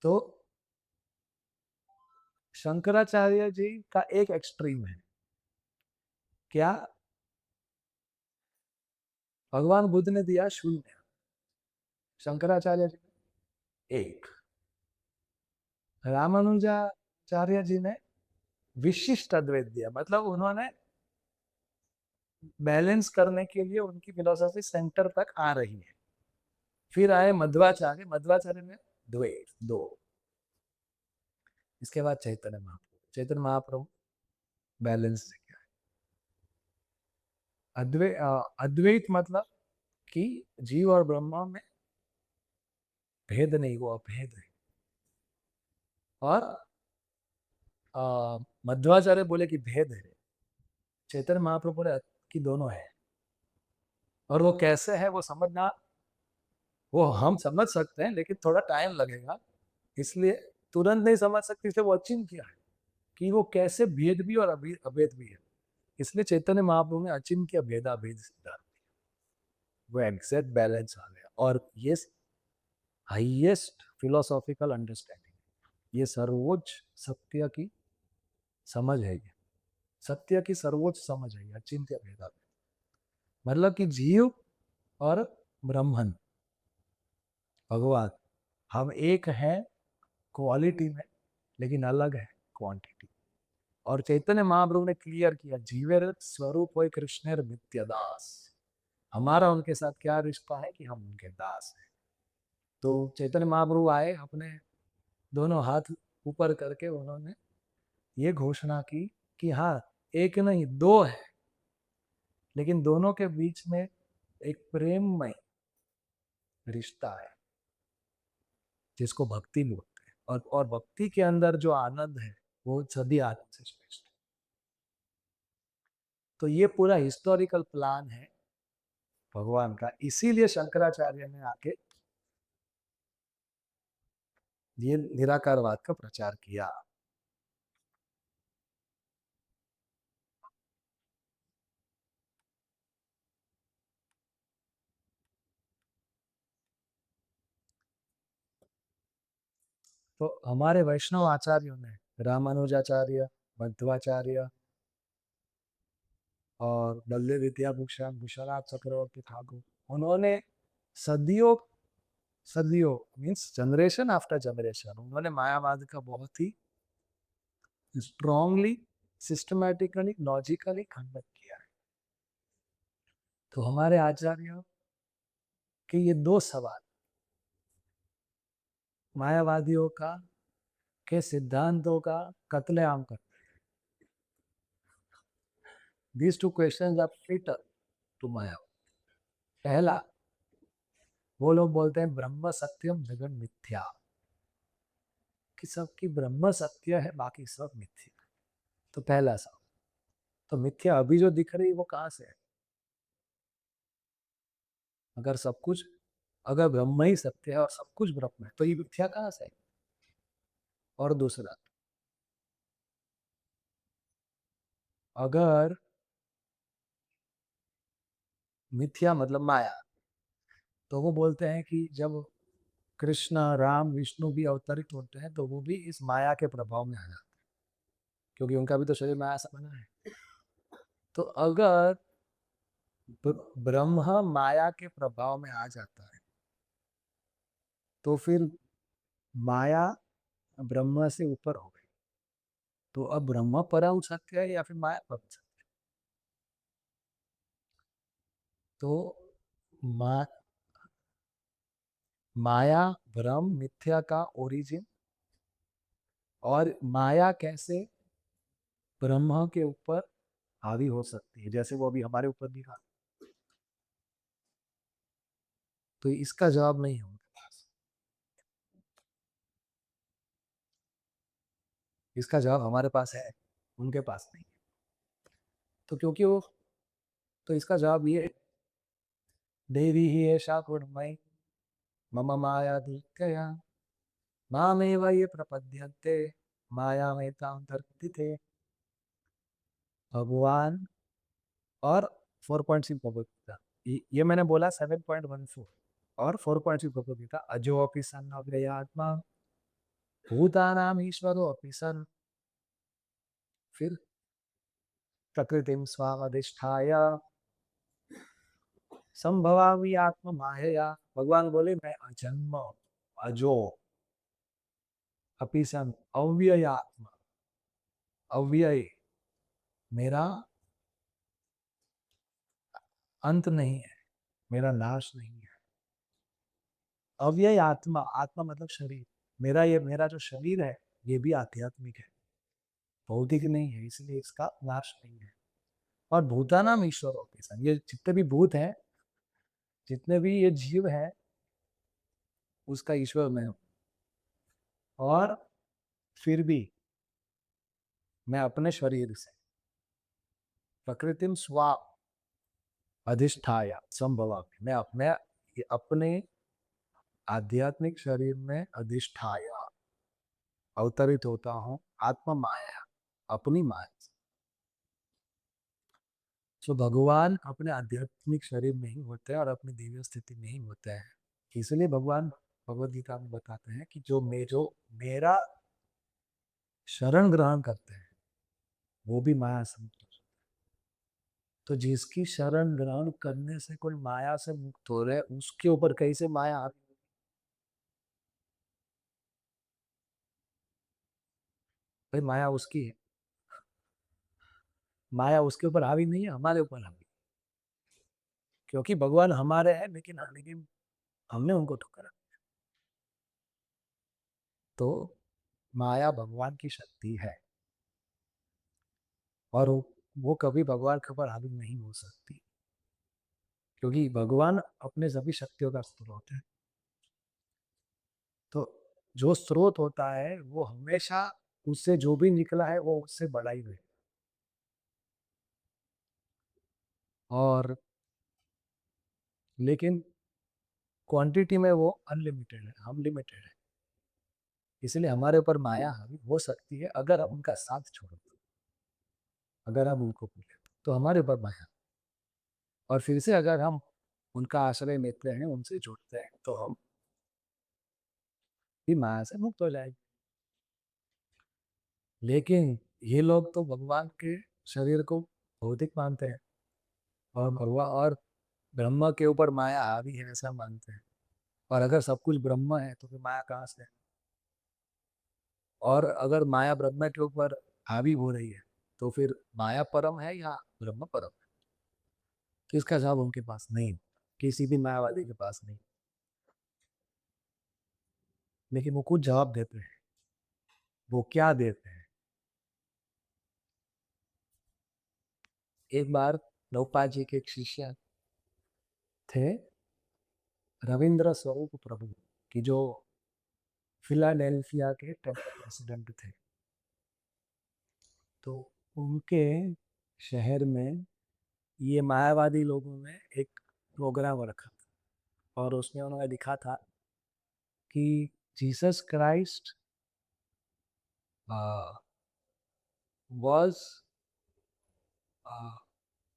तो शंकराचार्य जी का एक एक्सट्रीम है क्या, भगवान बुद्ध ने दिया शून्य, शंकराचार्य जी ने एक, रामानुजाचार्य जी ने विशिष्ट अद्वैत दिया। मतलब उन्होंने बैलेंस करने के लिए उनकी फिलोसफी सेंटर तक आ रही है। फिर आए मध्वाचार्य, मध्वाचार्य ने द्वैत दो। इसके बाद चैतन्य महाप्रभु, चैतन्य महाप्रभु बैलेंस से क्या है, अद्वैत मतलब कि जीव और ब्रह्मा में भेद नहीं, वो अभेद है। और मध्वाचार्य बोले कि भेद है, चैतन्य महाप्रभु बोले कि दोनों है। और वो कैसे है वो समझना, वो हम समझ सकते हैं लेकिन थोड़ा टाइम लगेगा, इसलिए तुरंत नहीं समझ सकते, इसलिए वो अचिंत्य है कि वो कैसे भेद भी और अभेद भी है। इसलिए चैतन्य महाप्रभु ने अचिंत्य भेदा भेद सिद्धांत, वो एग्जैक्ट बैलेंस आ गया। और ये हाईएस्ट फिलोसॉफिकल अंडरस्टैंडिंग, ये सर्वोच्च सत्य की समझ है, ये सत्य की सर्वोच्च समझ है, अचिंत्य भेदा। मतलब कि जीव और ब्रह्मन, भगवान, हम एक हैं क्वालिटी में, लेकिन अलग है क्वांटिटी। और चैतन्य महाप्रभु ने क्लियर किया जीवेर स्वरूप हो कृष्णेर नित्य दास, हमारा उनके साथ क्या रिश्ता है कि हम उनके दास हैं। तो चैतन्य महाप्रभु आए, अपने दोनों हाथ ऊपर करके उन्होंने ये घोषणा की कि हाँ, एक नहीं दो है, लेकिन दोनों के बीच में एक प्रेममय रिश्ता है जिसको भक्ति बोलते हैं। और भक्ति के अंदर जो आनंद है वो सदी आनंद से श्रेष्ठ है। तो ये पूरा हिस्टोरिकल प्लान है भगवान का, इसीलिए शंकराचार्य ने आके ये निराकारवाद का प्रचार किया। तो हमारे वैष्णव आचार्यों ने, रामानुजाचार्य, मध्वाचार्य और दल्ले विद्याभूषण, विश्वनाथ चक्रवर्ती ठाकुर, उन्होंने सदियों सदियों मीन्स जनरेशन आफ्टर जनरेशन उन्होंने मायावाद का बहुत ही स्ट्रॉन्गली, सिस्टमैटिकली, लॉजिकली खंडन किया है। तो हमारे आचार्यों के ये दो सवाल मायावादियों का के सिद्धांतों का कत्लेआम कर, these two questions are fatal to मायावाद। पहला, वो लोग बोलते हैं ब्रह्म सत्यम जगन मिथ्या, कि सबकी ब्रह्म सत्य है बाकी सब मिथ्या। तो पहला सवाल, तो मिथ्या अभी जो दिख रही है वो कहाँ से है? अगर सब कुछ, अगर ब्रह्म ही सत्य है और सब कुछ ब्रह्म है, तो ये मिथ्या कहाँ से है? और दूसरा, अगर मिथ्या मतलब माया, तो वो बोलते हैं कि जब कृष्ण राम विष्णु भी अवतरित होते हैं तो वो भी इस माया के प्रभाव में आ जाते हैं, क्योंकि उनका भी तो शरीर माया से बना है। तो अगर ब्रह्म माया के प्रभाव में आ जाता है तो फिर माया ब्रह्म से ऊपर हो गई, तो अब ब्रह्म परम सत्य है या फिर माया परम सत्य? तो मा, माया ब्रह्म मिथ्या का ओरिजिन, और माया कैसे ब्रह्म के ऊपर हावी हो सकती है, जैसे वो अभी हमारे ऊपर दिखा। तो इसका जवाब नहीं है उनके पास, इसका जवाब हमारे पास है, उनके पास नहीं। तो क्योंकि वो, तो इसका जवाब ये, देवी ही एषा गुणमयी मम माया दीक्षया मामेव ये प्रपद्यन्ते मायामेतां थे। भगवान और 4.6 भगवद गीता, ये मैंने बोला 7.14, और 4.6 भगवद गीता, अजो अपि सन् अव्ययात्मा भूतानाम ईश्वरो अपि सन्, फिर प्रकृतिम स्वामधिष्ठाय संभवामि आत्म मायया। भगवान बोले मैं अजन्म, अजो, अपि सन, अव्यय आत्मा, अव्यय, मेरा अंत नहीं है, मेरा नाश नहीं है। अव्यय आत्मा, आत्मा मतलब शरीर, मेरा ये, मेरा जो शरीर है ये भी आध्यात्मिक है, भौतिक नहीं है, इसलिए इसका नाश नहीं है। और भूतानाम ईश्वर होते सन, ये जितने भी भूत हैं, जितने भी ये जीव है, उसका ईश्वर मैं हूं। और फिर भी मैं अपने शरीर से प्रकृतिम स्वा अधिष्ठाया संभवामि, मैं अपने आध्यात्मिक शरीर में अधिष्ठाया अवतरित होता हूँ, आत्मा माया, अपनी माया से। तो भगवान अपने आध्यात्मिक शरीर में ही होते हैं और अपनी दिव्य स्थिति में ही होते हैं। इसलिए भगवान भगवद गीता में बताते हैं कि जो मेरा शरण ग्रहण करते हैं वो भी माया से मुक्त हो जाते हैं। तो जिसकी शरण ग्रहण करने से कोई माया से मुक्त हो रहे, उसके ऊपर कैसे माया आ, भाई माया उसकी है, माया उसके ऊपर हावी नहीं है, हमारे ऊपर हावी, क्योंकि भगवान हमारे हैं, लेकिन हमने उनको ठुकरा। तो माया भगवान की शक्ति है, और वो कभी भगवान के ऊपर हावी नहीं हो सकती, क्योंकि भगवान अपने सभी शक्तियों का स्रोत है। तो जो स्रोत होता है वो हमेशा, उससे जो भी निकला है वो उससे बड़ा ही है, और लेकिन क्वांटिटी में वो अनलिमिटेड है, हम लिमिटेड है। इसलिए हमारे ऊपर माया हावी हो सकती है अगर हम उनका साथ छोड़ो, अगर हम उनको भूलें तो हमारे ऊपर माया, और फिर से अगर हम उनका आश्रय लेते हैं, उनसे जुड़ते हैं, तो हम भी माया से मुक्त हो जाएंगे। लेकिन ये लोग तो भगवान के शरीर को भौतिक मानते हैं, और भगवान और ब्रह्म के ऊपर माया हावी है ऐसा मानते हैं। और अगर सब कुछ ब्रह्म है तो फिर माया कहाँ से है? और अगर माया ब्रह्म के ऊपर हावी हो रही है तो फिर माया परम है या ब्रह्म परम है? तो इसका जवाब उनके पास नहीं, किसी भी मायावादी के पास नहीं। लेकिन वो कुछ जवाब देते हैं। वो क्या देते हैं? एक बार नौपा जी के एक शिष्य थे, रविंद्र स्वरूप प्रभु, की जो फिलाडेल्फिया के टेंपल प्रेसिडेंट थे। तो उनके शहर में ये मायावादी लोगों ने एक प्रोग्राम रखा, और उसमें उन्होंने लिखा था कि Jesus Christ was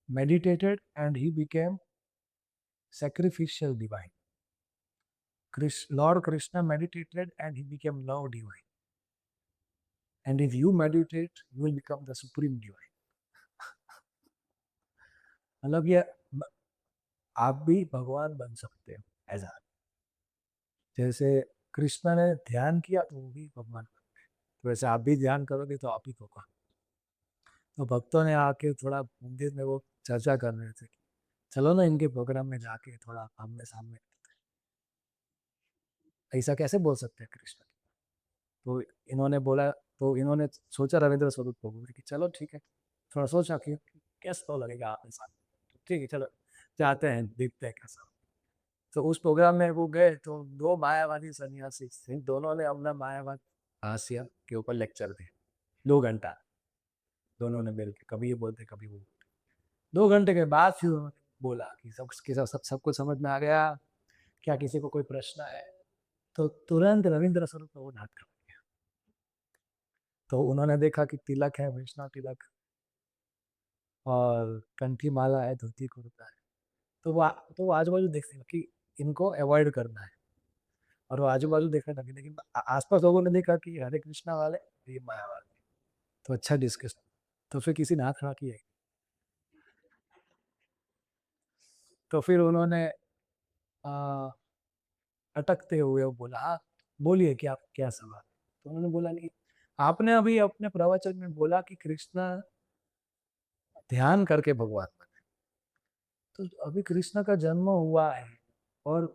meditated and he became sacrificial divine. Lord Krishna meditated and he became now divine. And if you meditate, you will become the supreme divine. मतलब ये आप भी भगवान बन सकते हो ऐसा। जैसे कृष्ण ने ध्यान किया तो वो भी भगवान बन गए, तो वैसे आप भी ध्यान करोगे तो आप ही होगा। तो भक्तों ने आके थोड़ा मंदिर में वो चर्चा कर रहे थे, चलो ना इनके प्रोग्राम में जाके थोड़ा आमने सामने। ऐसा कैसे बोल सकते हैं कृष्ण? तो इन्होंने बोला, तो इन्होंने सोचा रविंद्र स्वरूप को कि चलो ठीक है, थोड़ा सोचा कि कैसा तो लगेगा आमने सामने, ठीक है चलो जाते हैं देखते हैं कैसा। तो उस प्रोग्राम में वो गए तो दो मायावादी सन्यासी थे, दोनों ने अपना मायावाद हास्य के ऊपर लेक्चर दिए 2 घंटा। दोनों ने मिल के कभी ये बोलते कभी वो। 2 घंटे के बाद फिर उन्होंने बोला कि सबको समझ में आ गया, क्या किसी को कोई प्रश्न है? तो तुरंत रविंद्र स्वरूप को वो नाटक कर दिया। तो उन्होंने देखा कि तिलक है, वैष्णव तिलक, और कंठी माला है, धोती कुर्ता है। तो वो आजू बाजू देखते कि इनको अवॉइड करना है, और वो आजू बाजू देखने लगे। लेकिन आसपास लोगों ने देखा कि हरे कृष्णा वाले, ये माया वाले। तो अच्छा डिस्कशन। तो फिर किसी ने हाथ खड़ा किया। तो फिर उन्होंने आ, अटकते हुए वो बोला, हाँ बोलिए क्या क्या सवाल। तो उन्होंने बोला, नहीं आपने अभी अपने प्रवचन में बोला कि कृष्णा ध्यान करके भगवान बने। तो अभी कृष्ण का जन्म हुआ है और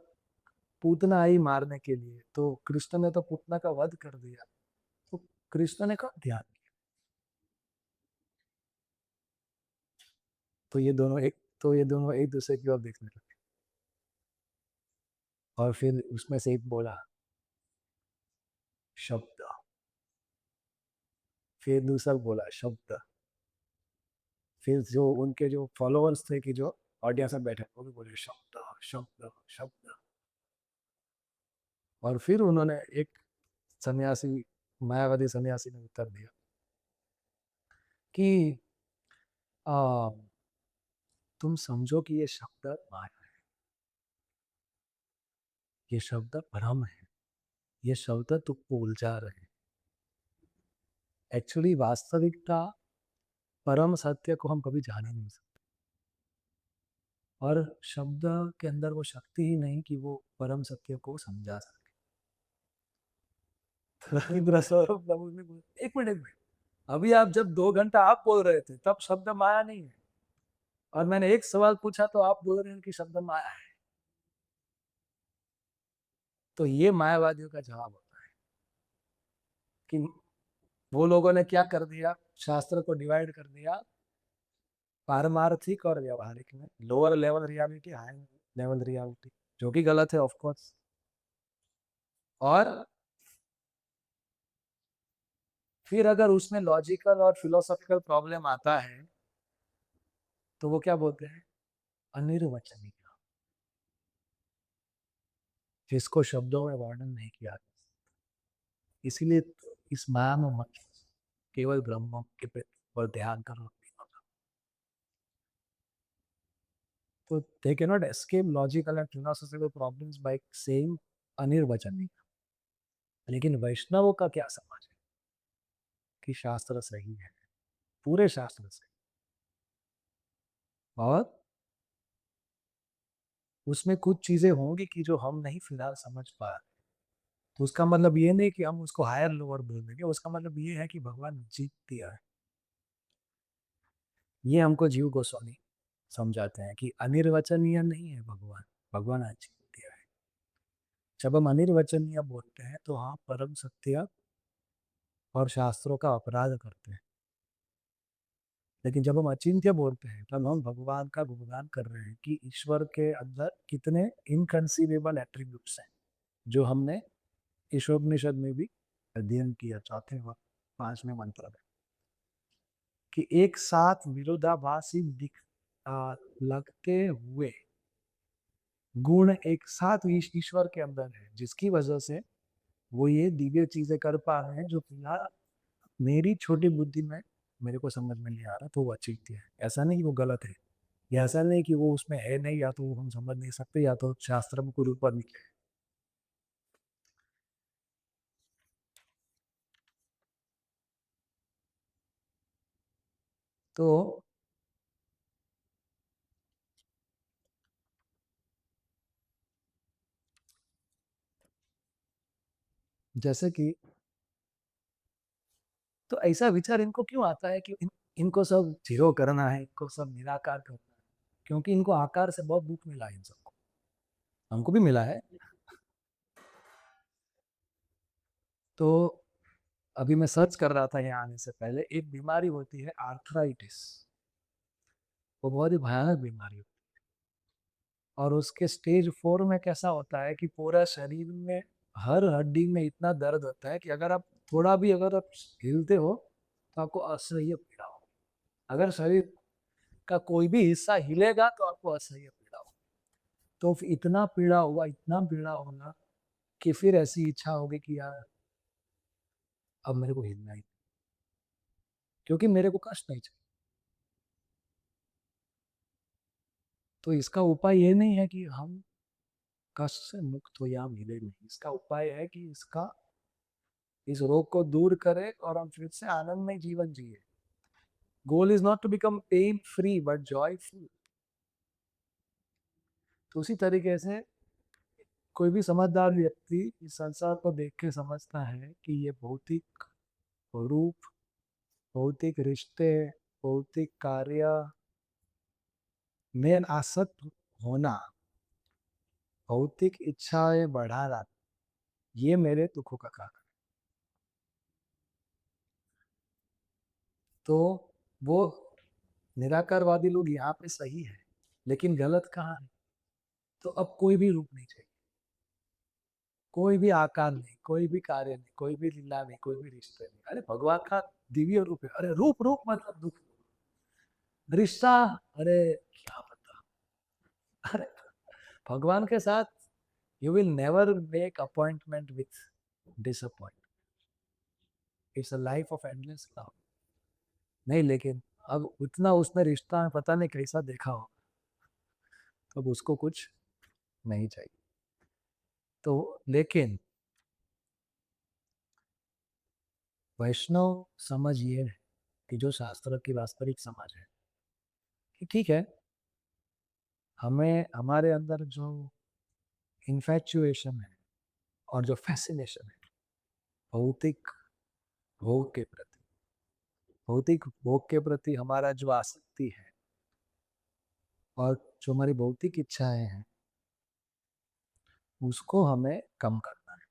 पूतना आई मारने के लिए, तो कृष्ण ने तो पूतना का वध कर दिया, तो कृष्ण ने कब ध्यान किया? तो ये दोनों एक दूसरे की ओर देखने लगे। और फिर उसमें से एक बोला शब्द, फिर दूसरा बोला शब्द, फिर जो उनके जो फॉलोअर्स थे कि जो ऑडियंस में बैठे वो भी बोले शब्द शब्द शब्द। और फिर उन्होंने एक सन्यासी, मायावादी सन्यासी ने उत्तर दिया कि आ, तुम समझो कि ये शब्द माया है, ये शब्द भ्रम है, ये शब्द तुमको उलझा रहे हैं। एक्चुअली वास्तविकता, परम सत्य को हम कभी जान ही नहीं सकते, और शब्द के अंदर वो शक्ति ही नहीं कि वो परम सत्य को समझा सके। रविंद्र स्वरूप प्रभु ने बोला, एक मिनट एक मिनट, अभी आप जब 2 घंटा आप बोल रहे थे तब शब्द माया नहीं है, और मैंने एक सवाल पूछा तो आप बोल रहे हैं कि शब्द माया है। तो ये मायावादियों का जवाब होता है कि वो लोगों ने क्या कर दिया, शास्त्र को डिवाइड कर दिया पारमार्थिक और व्यवहारिक में, lower level reality, high level reality, जो कि गलत है ऑफ कोर्स। और फिर अगर उसमें लॉजिकल और फिलोसॉफिकल प्रॉब्लम आता है तो वो क्या बोलते हैं, अनिर्वचनीय, जिसको शब्दों में वर्णन नहीं किया। इसीलिए इस माया में मत, केवल ब्रह्म के पर ध्यान करो। तो they cannot escape logical and philosophical problems by saying अनिर्वचनीय। लेकिन वैष्णवों का क्या समझ है कि शास्त्र सही है, पूरे शास्त्र से, और उसमें कुछ चीजें होंगी कि जो हम नहीं फिलहाल समझ पा रहे। तो उसका मतलब ये नहीं कि हम उसको हायर लोअर बोल देंगे, उसका मतलब ये है कि भगवान जीत दिया है। ये हमको जीव गोस्वामी समझाते हैं कि अनिर्वचनीय नहीं है भगवान, भगवान आज जीत दिया है। जब हम अनिर्वचनीय बोलते हैं तो हाँ परम सत्य और शास्त्रों का अपराध करते हैं। लेकिन जब हम अचिंत्य बोलते हैं तब हम भगवान का गुणगान कर रहे हैं कि ईश्वर के अंदर कितने इनकंसीवेबल एट्रीब्यूट्स हैं, जो हमने ईशोपनिषद में भी अध्ययन किया, चौथे व 5वें मंत्र में, कि एक साथ विरोधाभासी लगते हुए गुण एक साथ ईश्वर के अंदर है, जिसकी वजह से वो ये दिव्य चीजें कर पा रहे हैं जो फिलहाल मेरी छोटी बुद्धि में मेरे को समझ में नहीं आ रहा तो वो अचिंत्य है। ऐसा नहीं कि वो गलत है, या ऐसा नहीं कि वो उसमें है नहीं, या तो वो हम समझ नहीं सकते, या तो शास्त्र में कोई ऊपर निकले। तो जैसे कि, तो ऐसा विचार इनको क्यों आता है कि इनको सब जीरो करना है, इनको सब निराकार करना है? क्योंकि इनको आकार से बहुत दुख मिला है इन सबको, हमको भी मिला है। तो अभी मैं सर्च कर रहा था यहाँ आने से पहले, एक बीमारी होती है आर्थराइटिस। वो बहुत ही भयानक बीमारी होती है, और उसके स्टेज 4 में कैसा होता है कि पूरा शरीर में हर हड्डी में इतना दर्द होता है कि अगर आप थोड़ा भी अगर आप हिलते हो तो आपको असह्य पीड़ा हो। अगर शरीर का कोई भी हिस्सा हिलेगा तो आपको असह्य पीड़ा हो। तो इतना पीड़ा होगा कि फिर ऐसी इच्छा होगी कि यार अब मेरे को हिलना ही, क्योंकि मेरे को कष्ट नहीं चाहिए। तो इसका उपाय ये नहीं है कि हम कष्ट से मुक्त हो या मिले नहीं, इसका उपाय है कि इस रोग को दूर करें और हम फिर से आनंदमय जीवन जिए। Goal is not to become pain free but joyful. तो उसी तरीके से कोई भी समझदार व्यक्ति इस संसार को देख के समझता है कि ये भौतिक रूप, भौतिक रिश्ते, भौतिक कार्य में आसक्त होना, भौतिक इच्छाएं बढ़ाना, ये मेरे दुखों का कारण। तो वो निराकारवादी लोग यहाँ पे सही है, लेकिन गलत कहाँ है? तो अब कोई भी रूप नहीं चाहिए, कोई भी आकार नहीं, कोई भी कार्य नहीं, कोई भी लीला नहीं, कोई भी रिश्ते नहीं। अरे भगवान का दिव्य रूप है, अरे रूप रूप मतलब दुख, रिश्ता, अरे क्या पता। अरे भगवान के साथ you will never make appointment with disappoint. It's a life of endless love. नहीं, लेकिन अब उतना उसने रिश्ता में पता नहीं कैसा देखा हो, अब उसको कुछ नहीं चाहिए। तो लेकिन वैष्णव समझ ये है कि जो शास्त्र की वास्तविक समझ है कि ठीक है, हमें हमारे अंदर जो इन्फैचुएशन है और जो फैसिनेशन है भौतिक भोग के प्रति, भौतिक भोग के प्रति हमारा जो आसक्ति है और जो हमारी भौतिक इच्छाएं हैं, उसको हमें कम करना है,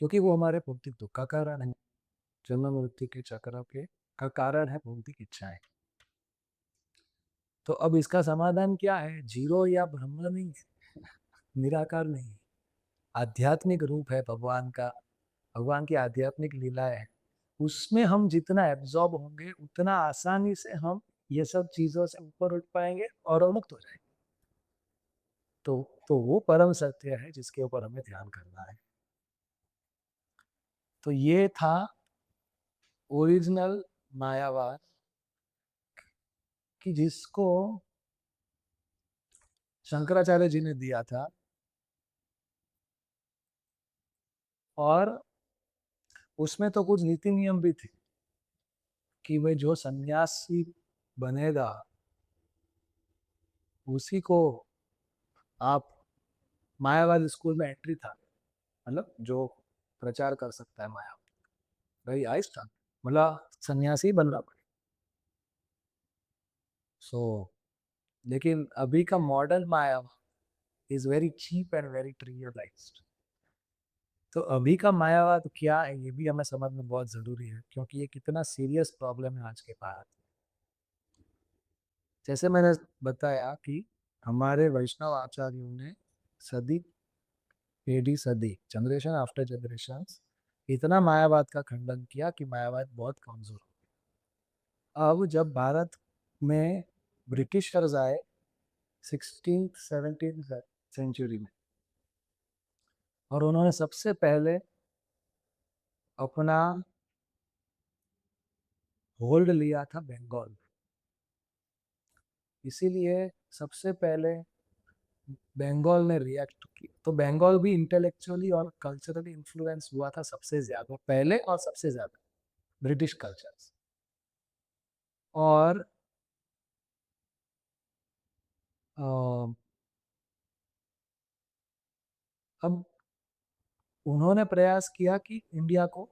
क्योंकि वो हमारे भौतिक दुख का कारण है। जन्म मृत्यु के चक्र के का कारण है भौतिक इच्छाएं। तो अब इसका समाधान क्या है? जीरो या ब्रह्म नहीं है, निराकार नहीं है, आध्यात्मिक रूप है भगवान का, भगवान की आध्यात्मिक लीला है। उसमें हम जितना एब्जॉर्ब होंगे उतना आसानी से हम ये सब चीजों से ऊपर उठ पाएंगे और मुक्त हो जाएंगे। तो तो वो परम सत्य है जिसके ऊपर हमें ध्यान करना है। तो ये था ओरिजिनल मायावाद, कि जिसको शंकराचार्य जी ने दिया था। और उसमें तो कुछ नीति नियम भी थे कि वह जो सन्यासी बनेगा उसी को आप, मायावाद स्कूल में एंट्री था, मतलब जो प्रचार कर सकता है माया, वही आइस था, मतलब सन्यासी बनना पड़े। सो लेकिन अभी का modern maya is very cheap and very trivialised. तो अभी का मायावाद क्या है ये भी हमें समझना बहुत जरूरी है, क्योंकि ये कितना सीरियस प्रॉब्लम है आज के भारत। जैसे मैंने बताया कि हमारे वैष्णव आचार्यों ने सदी पीढ़ी सदी, जनरेशन आफ्टर जनरेशन, इतना मायावाद का खंडन किया कि मायावाद बहुत कमजोर हो। अब जब भारत में ब्रिटिशर्स आए 16th 17th सेंचुरी में, और उन्होंने सबसे पहले अपना होल्ड लिया था बंगाल। इसीलिए सबसे पहले बंगाल ने रिएक्ट की, तो बंगाल भी इंटेलेक्चुअली और कल्चरली इन्फ्लुएंस हुआ था सबसे ज्यादा पहले और सबसे ज्यादा ब्रिटिश कल्चर से। और अ, अब उन्होंने प्रयास किया कि इंडिया को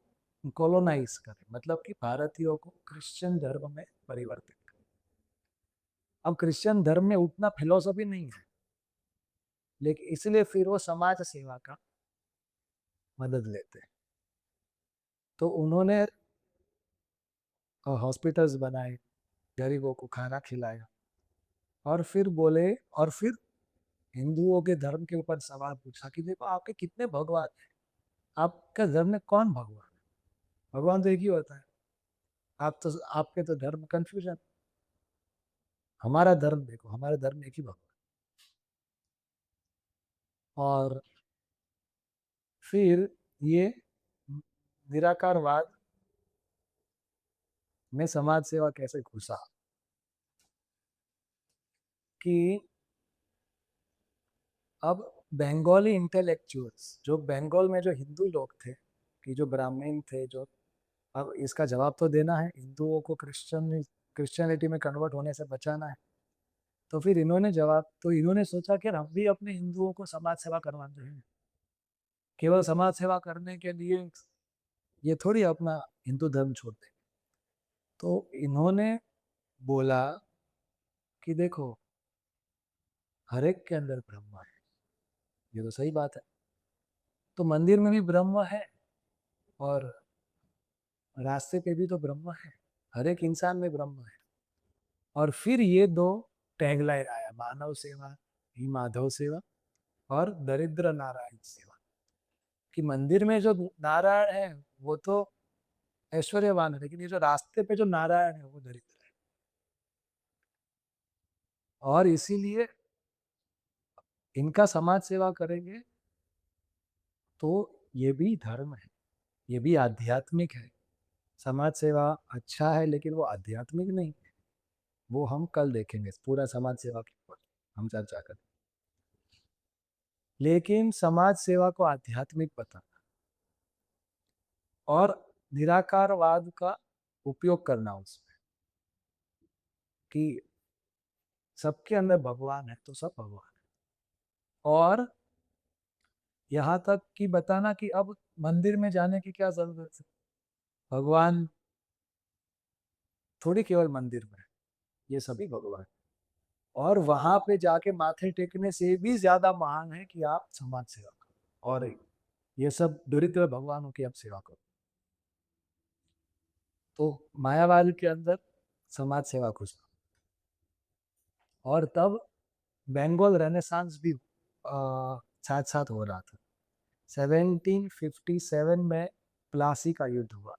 कॉलोनाइज करें, मतलब कि भारतीयों को क्रिश्चियन धर्म में परिवर्तित करें। अब क्रिश्चियन धर्म में उतना फिलोसफी नहीं है, लेकिन इसलिए फिर वो समाज सेवा का मदद लेते हैं। तो उन्होंने हॉस्पिटल्स बनाए, गरीबों को खाना खिलाया, और फिर बोले, और फिर हिंदुओं के धर्म के ऊपर सवाल पूछा कि देखो आपके कितने भगवान हैं, आपके धर्म में कौन भगवान है? भगवान तो एक ही होता है। आप तो, आपके तो धर्म कंफ्यूजन। हमारा धर्म देखो, हमारे धर्म में एक ही भगवान। और फिर ये निराकारवाद में समाज सेवा कैसे घुसा कि अब बंगाली इंटेलेक्चुअल्स, जो बंगाल में जो हिंदू लोग थे, कि जो ब्राह्मण थे, जो, अब इसका जवाब तो देना है, हिंदुओं को क्रिश्चियनिटी में कन्वर्ट होने से बचाना है। तो फिर इन्होंने जवाब, तो इन्होंने सोचा कि हम भी अपने हिंदुओं को समाज सेवा करवाते हैं। केवल समाज सेवा करने के लिए ये थोड़ी अपना हिंदू धर्म छोड़ दें। तो इन्होंने बोला कि देखो, हर एक के अंदर ब्रह्म है, ये तो सही बात है। तो मंदिर में भी ब्रह्म है, और रास्ते पे भी तो ब्रह्म है, हर एक इंसान में ब्रह्म है। और फिर ये दो टैगलाइन आया, मानव सेवा ही माधव सेवा, और दरिद्र नारायण सेवा। कि मंदिर में जो नारायण है वो तो ऐश्वर्यवान है, लेकिन ये जो रास्ते पे जो नारायण है वो दरिद्र है। और इसीलिए इनका समाज सेवा करेंगे तो ये भी धर्म है, ये भी आध्यात्मिक है। समाज सेवा अच्छा है, लेकिन वो आध्यात्मिक नहीं है। वो हम कल देखेंगे पूरा समाज सेवा के ऊपर हम चर्चा करें। लेकिन समाज सेवा को आध्यात्मिक बताना और निराकारवाद का उपयोग करना उसमें, कि सबके अंदर भगवान है तो सब भगवान है। और यहाँ तक कि बताना कि अब मंदिर में जाने की क्या जरूरत है, भगवान थोड़ी केवल मंदिर में है, ये सभी भगवान। और वहां पे जाके माथे टेकने से भी ज्यादा महान है कि आप समाज सेवा करो, और ये सब दरिद्र भगवानों की आप सेवा करो। तो मायावाद के अंदर समाज सेवा घुसा। और तब बंगाल रेनेसांस भी साथ साथ हो रहा था। 1757 में प्लासी का युद्ध हुआ,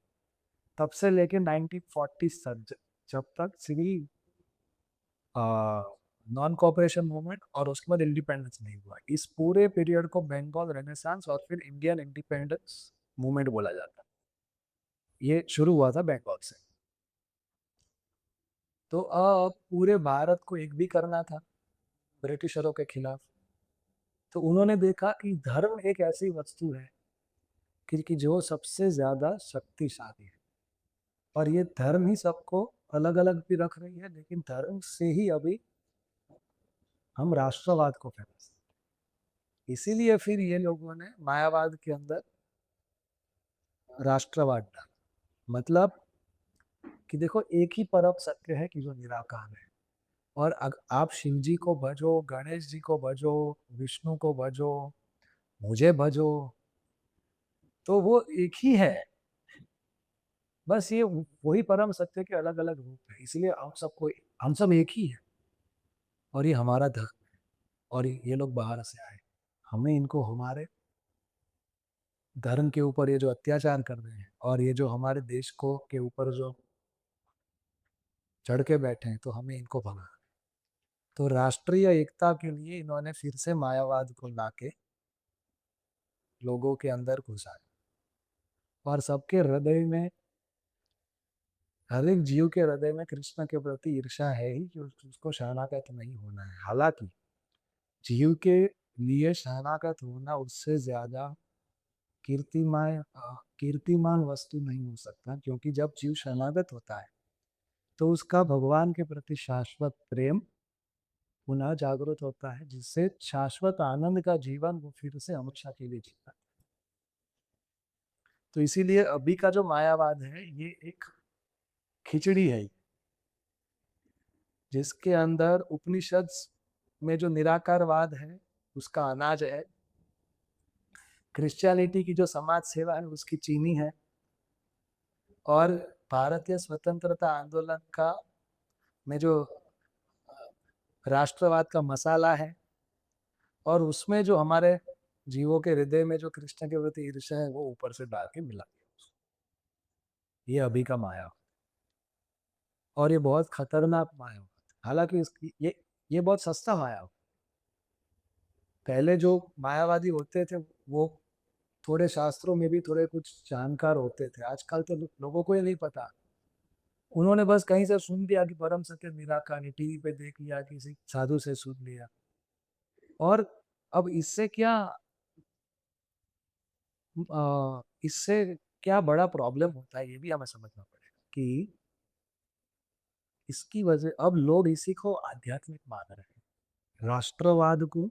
तब से लेके 1940 तक, जब तक श्री नॉन कॉपरेशन मूवमेंट और उसके बाद इंडिपेंडेंस नहीं हुआ, इस पूरे पीरियड को बंगाल रेनेसांस और फिर इंडियन इंडिपेंडेंस मूवमेंट बोला जाता है। ये शुरू हुआ था बंगाल से। तो अब पूरे भारत को एक भी करना था ब्रिटिशरों के खिलाफ। तो उन्होंने देखा कि धर्म एक ऐसी वस्तु है कि जो सबसे ज्यादा शक्तिशाली है, और ये धर्म ही सबको अलग अलग भी रख रही है, लेकिन धर्म से ही अभी हम राष्ट्रवाद को फैला सकते हैं। इसीलिए फिर ये लोगों ने मायावाद के अंदर राष्ट्रवाद डाला। मतलब कि देखो, एक ही परम सत्य है कि जो निराकार है, और आप शिव जी को भजो, गणेश जी को भजो, विष्णु को भजो, मुझे भजो, तो वो एक ही है। बस ये वही परम सत्य के अलग अलग रूप है, इसलिए हम सब एक ही है। और ये हमारा धर्म है, और ये लोग बाहर से आए, हमें इनको हमारे धर्म के ऊपर ये जो अत्याचार कर रहे हैं, और ये जो हमारे देश को के ऊपर जो चढ़ के बैठे हैं, तो हमें इनको भगाना। तो राष्ट्रीय एकता के लिए इन्होंने फिर से मायावाद को लाके लोगों के अंदर घुसाया। और सबके हृदय में, हर एक जीव के हृदय में कृष्ण के प्रति ईर्ष्या है ही कि उसको शरणागत नहीं होना है। हालांकि जीव के लिए शरणागत होना उससे ज्यादा कीर्तिमान वस्तु नहीं हो सकता, क्योंकि जब जीव शरणागत होता है तो उसका भगवान के प्रति शाश्वत प्रेम पुनः जागृत होता है, जिससे शाश्वत आनंद का जीवन वो फिर से हमेशा के लिए जीता है। तो इसीलिए अभी का जो मायावाद है ये एक खिचड़ी है, जिसके अंदर उपनिषद में जो निराकारवाद है उसका अनाज है, क्रिश्चियनिटी की जो समाज सेवा है उसकी चीनी है, और भारतीय स्वतंत्रता आंदोलन का में जो राष्ट्रवाद का मसाला है, और उसमें जो हमारे जीवों के हृदय में जो कृष्ण के प्रति ईर्ष्या है वो ऊपर से डाल के मिला दिया। ये अभी का माया, और ये बहुत खतरनाक माया। हालांकि इसकी ये बहुत सस्ता माया। पहले जो मायावादी होते थे वो थोड़े शास्त्रों में भी थोड़े कुछ जानकार होते थे, आजकल तो लोगों को ये नहीं पता। उन्होंने बस कहीं से सुन लिया कि परम सत्य निराकार, टीवी पे देख लिया, किसी साधु से सुन लिया, और अब इससे क्या बड़ा प्रॉब्लम होता है ये भी हमें समझना पड़ेगा कि इसकी वजह अब लोग इसी को आध्यात्मिक मान रहे हैं। राष्ट्रवाद को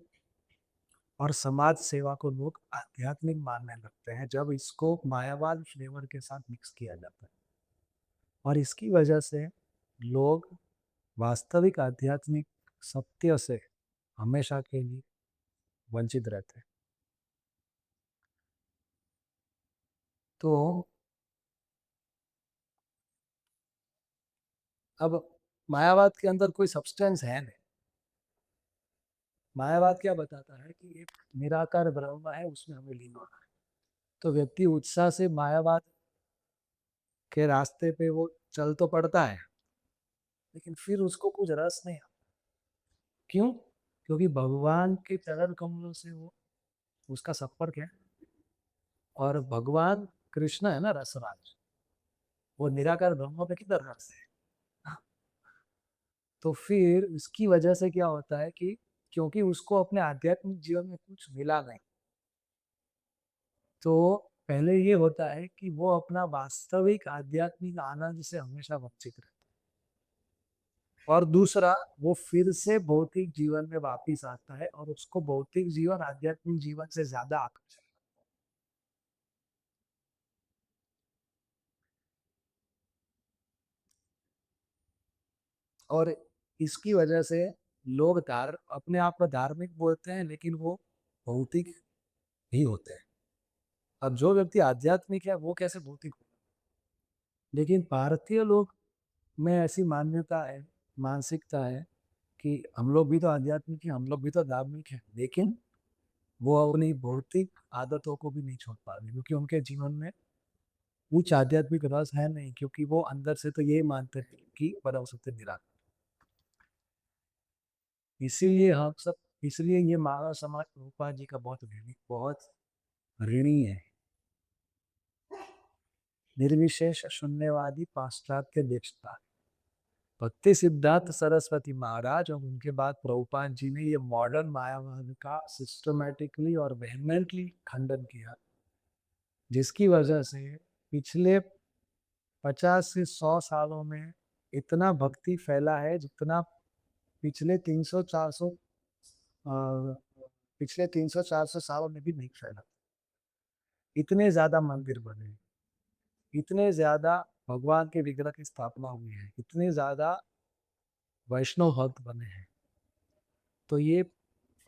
और समाज सेवा को लोग आध्यात्मिक मानने लगते हैं जब इसको मायावाद फ्लेवर के साथ मिक्स किया जाता है, और इसकी वजह से लोग वास्तविक आध्यात्मिक सत्य से हमेशा के लिए वंचित रहते हैं। तो अब मायावाद के अंदर कोई सब्सटेंस है नहीं। मायावाद क्या बताता है कि एक निराकार ब्रह्म है, उसमें हमें लीन होना है। तो व्यक्ति उत्साह से मायावाद के रास्ते पे वो चल तो पड़ता है, लेकिन फिर उसको कुछ रस नहीं आता। क्यों? क्योंकि भगवान के चरण कमलों से वो उसका संपर्क है, और भगवान कृष्ण है ना रसराज, वो निराकार ब्रह्म पे किधर रस है। तो फिर इसकी वजह से क्या होता है कि क्योंकि उसको अपने आध्यात्मिक जीवन में कुछ मिला नहीं, तो पहले ये होता है कि वो अपना वास्तविक आध्यात्मिक आनंद से हमेशा वंचित रहता है, और दूसरा वो फिर से भौतिक जीवन में वापिस आता है और उसको भौतिक जीवन आध्यात्मिक जीवन से ज्यादा आकर्षण। और इसकी वजह से लोग अपने आप को धार्मिक बोलते हैं, लेकिन वो भौतिक ही होते हैं। अब जो व्यक्ति आध्यात्मिक है वो कैसे भौतिक हो? लेकिन भारतीय लोग में ऐसी मान्यता है, मानसिकता है कि हम लोग भी तो आध्यात्मिक हैं, हम लोग भी तो धार्मिक हैं, लेकिन वो अपनी भौतिक आदतों को भी नहीं छोड़ पा रहे, क्योंकि उनके जीवन में कुछ आध्यात्मिक रस है नहीं, क्योंकि वो अंदर से तो ये मानते हैं कि परम सत्य निराकार। इसीलिए हम सब, इसलिए ये मानव समाज प्रभुपाद जी का बहुत ऋणी है। निर्विशेष शून्यवादी पाश्चात्य देशता भक्ति सिद्धार्थ सरस्वती महाराज और उनके बाद प्रभुपाद जी ने ये मॉडर्न मायावाद का सिस्टमेटिकली और वेहमेंटली खंडन किया, जिसकी वजह से पिछले 50 से 100 सालों में इतना भक्ति फैला है जितना पिछले 300 400 पिछले 300 400 सालों में भी नहीं फैला। इतने ज्यादा मंदिर बने, इतने ज्यादा भगवान के विग्रह की स्थापना हुई है, इतने ज्यादा वैष्णव भक्त बने हैं। तो ये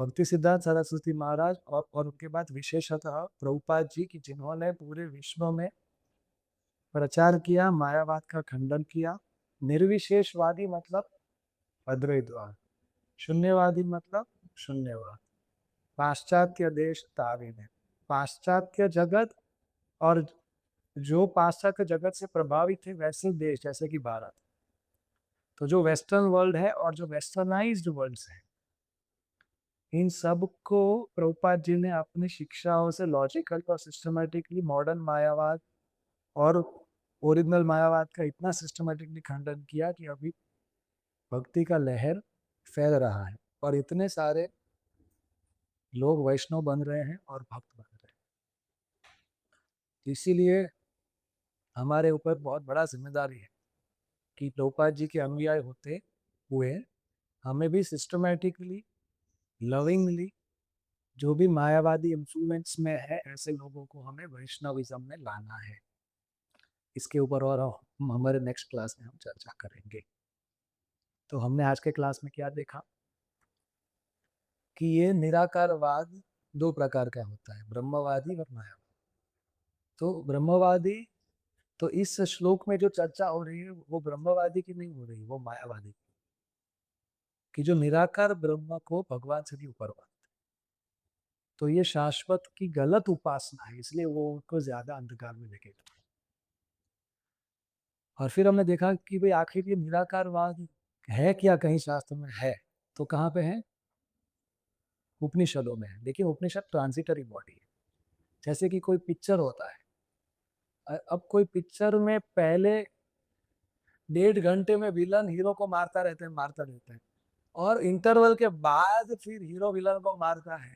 भक्ति सिद्धार्थ सरस्वती महाराज और उनके बाद विशेषतः प्रभुपाद जी की, जिन्होंने पूरे विश्व में प्रचार किया, मायावाद का खंडन किया। निर्विशेषवादी मतलब अद्वैतवाद, शून्यवादी मतलब शून्यवाद, पाश्चात्य देश तावे ने, पाश्चात्य जगत, और जो पाश्चात्य जगत से प्रभावित थे वैसे देश जैसे कि भारत, तो जो वेस्टर्न वर्ल्ड है और जो वेस्टर्नाइज्ड वर्ल्ड है, इन सब को प्रभुपाद जी ने अपनी शिक्षाओं से लॉजिकल और सिस्टमेटिकली मॉडर्न मायावाद और ओरिजिनल मायावाद का इतना सिस्टमेटिकली खंडन किया कि अभी भक्ति का लहर फैल रहा है और इतने सारे लोग वैष्णव बन रहे हैं और भक्त बन रहे हैं। इसीलिए हमारे ऊपर बहुत बड़ा जिम्मेदारी है कि प्रभुपाद जी के अनुयायी होते हुए हमें भी सिस्टमेटिकली लविंगली जो भी मायावादी इन्फ्लुएंस में है ऐसे लोगों को हमें वैष्णविज्म में लाना है। इसके ऊपर और हम हमारे नेक्स्ट क्लास में हम चर्चा करेंगे। तो हमने आज के क्लास में क्या देखा कि ये निराकारवाद दो प्रकार का होता है, ब्रह्मवादी और मायावादी। तो ब्रह्मवादी, तो इस श्लोक में जो चर्चा हो रही है वो ब्रह्मवादी की नहीं हो रही, वो मायावादी की, जो निराकार ब्रह्म को भगवान से भी ऊपर मानते। तो ये शाश्वत की गलत उपासना है, इसलिए वो उनको ज्यादा अंधकार में लेके गए। और फिर हमने देखा कि भाई आखिर ये निराकारवाद है क्या, कहीं शास्त्र में है तो कहाँ पे है, उपनिषदों में है। लेकिन उपनिषद ट्रांजिटरी बॉडी है, जैसे कि कोई पिक्चर होता है। अब कोई पिक्चर में पहले 1.5 घंटे में विलन हीरो को मारता रहता है और इंटरवल के बाद फिर हीरो विलन को मारता है।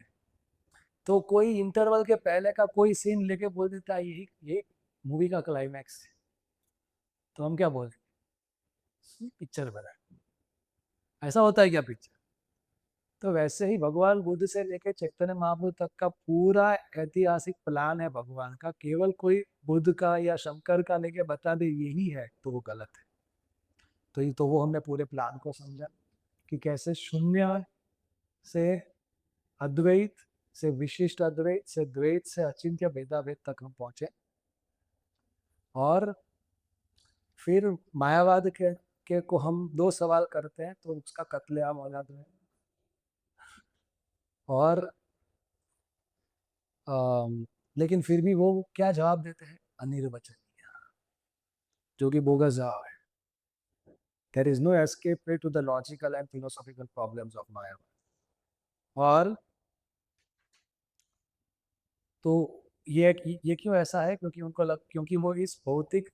तो कोई इंटरवल के पहले का कोई सीन लेके बोल देता है ये मूवी का क्लाइमैक्स है, तो हम क्या बोलते, पिक्चर बना। ऐसा होता है क्या पिक्चर? तो वैसे ही भगवान बुद्ध से लेके चैतन्य महाप्रभु तक का पूरा ऐतिहासिक प्लान है भगवान का। केवल कोई बुद्ध का या शंकर का लेके बता दे यही है तो वो गलत है। तो ये तो वो हमने पूरे प्लान को समझा कि कैसे शून्य से अद्वैत, से विशिष्ट अद्वैत, से द्वैत, से अचिंत्य भेदाभेद तक हम पहुंचे। और फिर मायावाद के को हम दो सवाल करते हैं तो उसका कत्लेआम हो जाता है। और लेकिन फिर भी वो क्या जवाब देते हैं, अनिर्वचनीय, जो कि बोगस जवाब है। There is no escape way to the logical and philosophical problems of Mayavad. और तो ये क्यों ऐसा है, क्योंकि वो इस भौतिक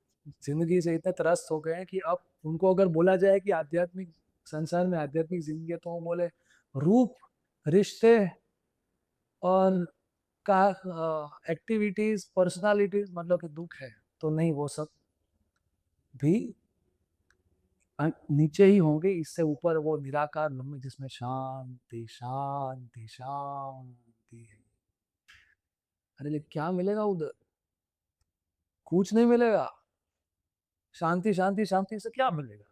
जिंदगी से इतने त्रस्त हो गए हैं कि अब उनको अगर बोला जाए कि आध्यात्मिक संसार में आध्यात्मिक जिंदगी है तो वो बोले रूप, रिश्ते और का एक्टिविटीज, पर्सनालिटीज मतलब कि दुख है। तो नहीं, वो सब भी नीचे ही होंगे, इससे ऊपर वो निराकार ब्रह्म जिसमें शांति शांति शांति है। अरे लेकिन क्या मिलेगा उधर, कुछ नहीं मिलेगा। शांति शांति शांति से क्या मिलेगा?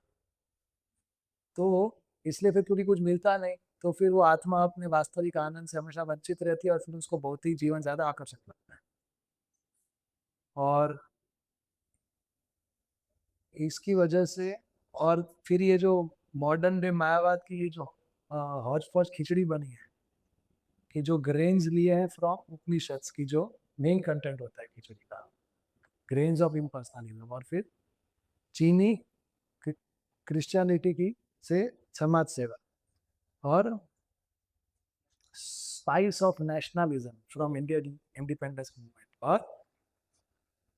तो इसलिए फिर क्योंकि कुछ मिलता नहीं तो फिर वो आत्मा अपने वास्तविक आनंद से हमेशा वंचित रहती है और फिर उसको भौतिक जीवन ज्यादा आकर्षक लगता है। और इसकी वजह से, और फिर ये जो मॉडर्न डे मायावाद की ये जो हौज फौज खिचड़ी बनी है कि जो ग्रेन्स लिए हैं फ्रॉम उपनिषद्स की, जो मेन कंटेंट होता है खिचड़ी का, ग्रेन्स ऑफ इम्पर्सनलिज्म, और फिर चीनी क्रिश्चियनिटी की से समाज सेवा, और spice of nationalism from Indian independence movement, और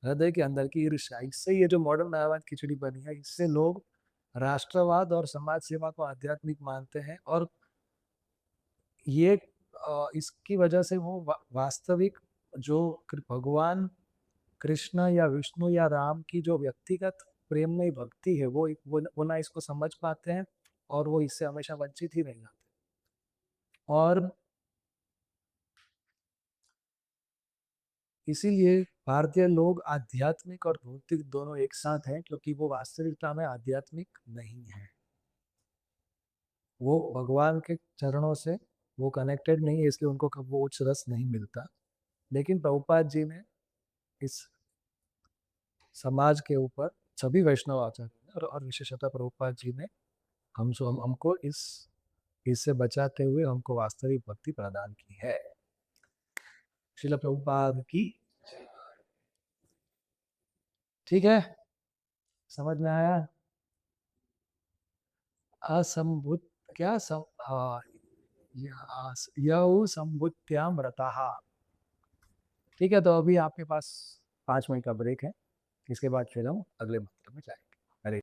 हृदय के अंदर की ईर्ष्या। इससे ये जो मॉडर्न मायावाद खिचड़ी बनी है, इससे लोग राष्ट्रवाद और समाज सेवा को आध्यात्मिक मानते हैं। और ये इसकी वजह से वो वास्तविक जो भगवान कृष्ण या विष्णु या राम की जो व्यक्तिगत प्रेम में भक्ति है वो ना इसको समझ पाते हैं और वो इससे हमेशा वंचित ही रह जाते हैं। और इसीलिए भारतीय लोग आध्यात्मिक और भौतिक दोनों एक साथ हैं, क्योंकि वो वास्तविकता में आध्यात्मिक नहीं है। वो भगवान के चरणों से वो कनेक्टेड नहीं है, इसलिए उनको कब वो उच्च रस नहीं मिलता। लेकिन प्रभुपाद जी ने इस समाज के ऊपर सभी वैष्णव आचार्य और विशेषतः प्रभुपाद जी ने हमको इससे बचाते हुए हमको वास्तविक भक्ति प्रदान की है। श्रील प्रभुपाद की। ठीक है, समझ में आया? असंभुत क्या यौ संभुत्याम रताहा। ठीक है, तो अभी आपके पास 5 मिनट का ब्रेक है। इसके बाद फिर हम अगले मंत्र में जाएंगे।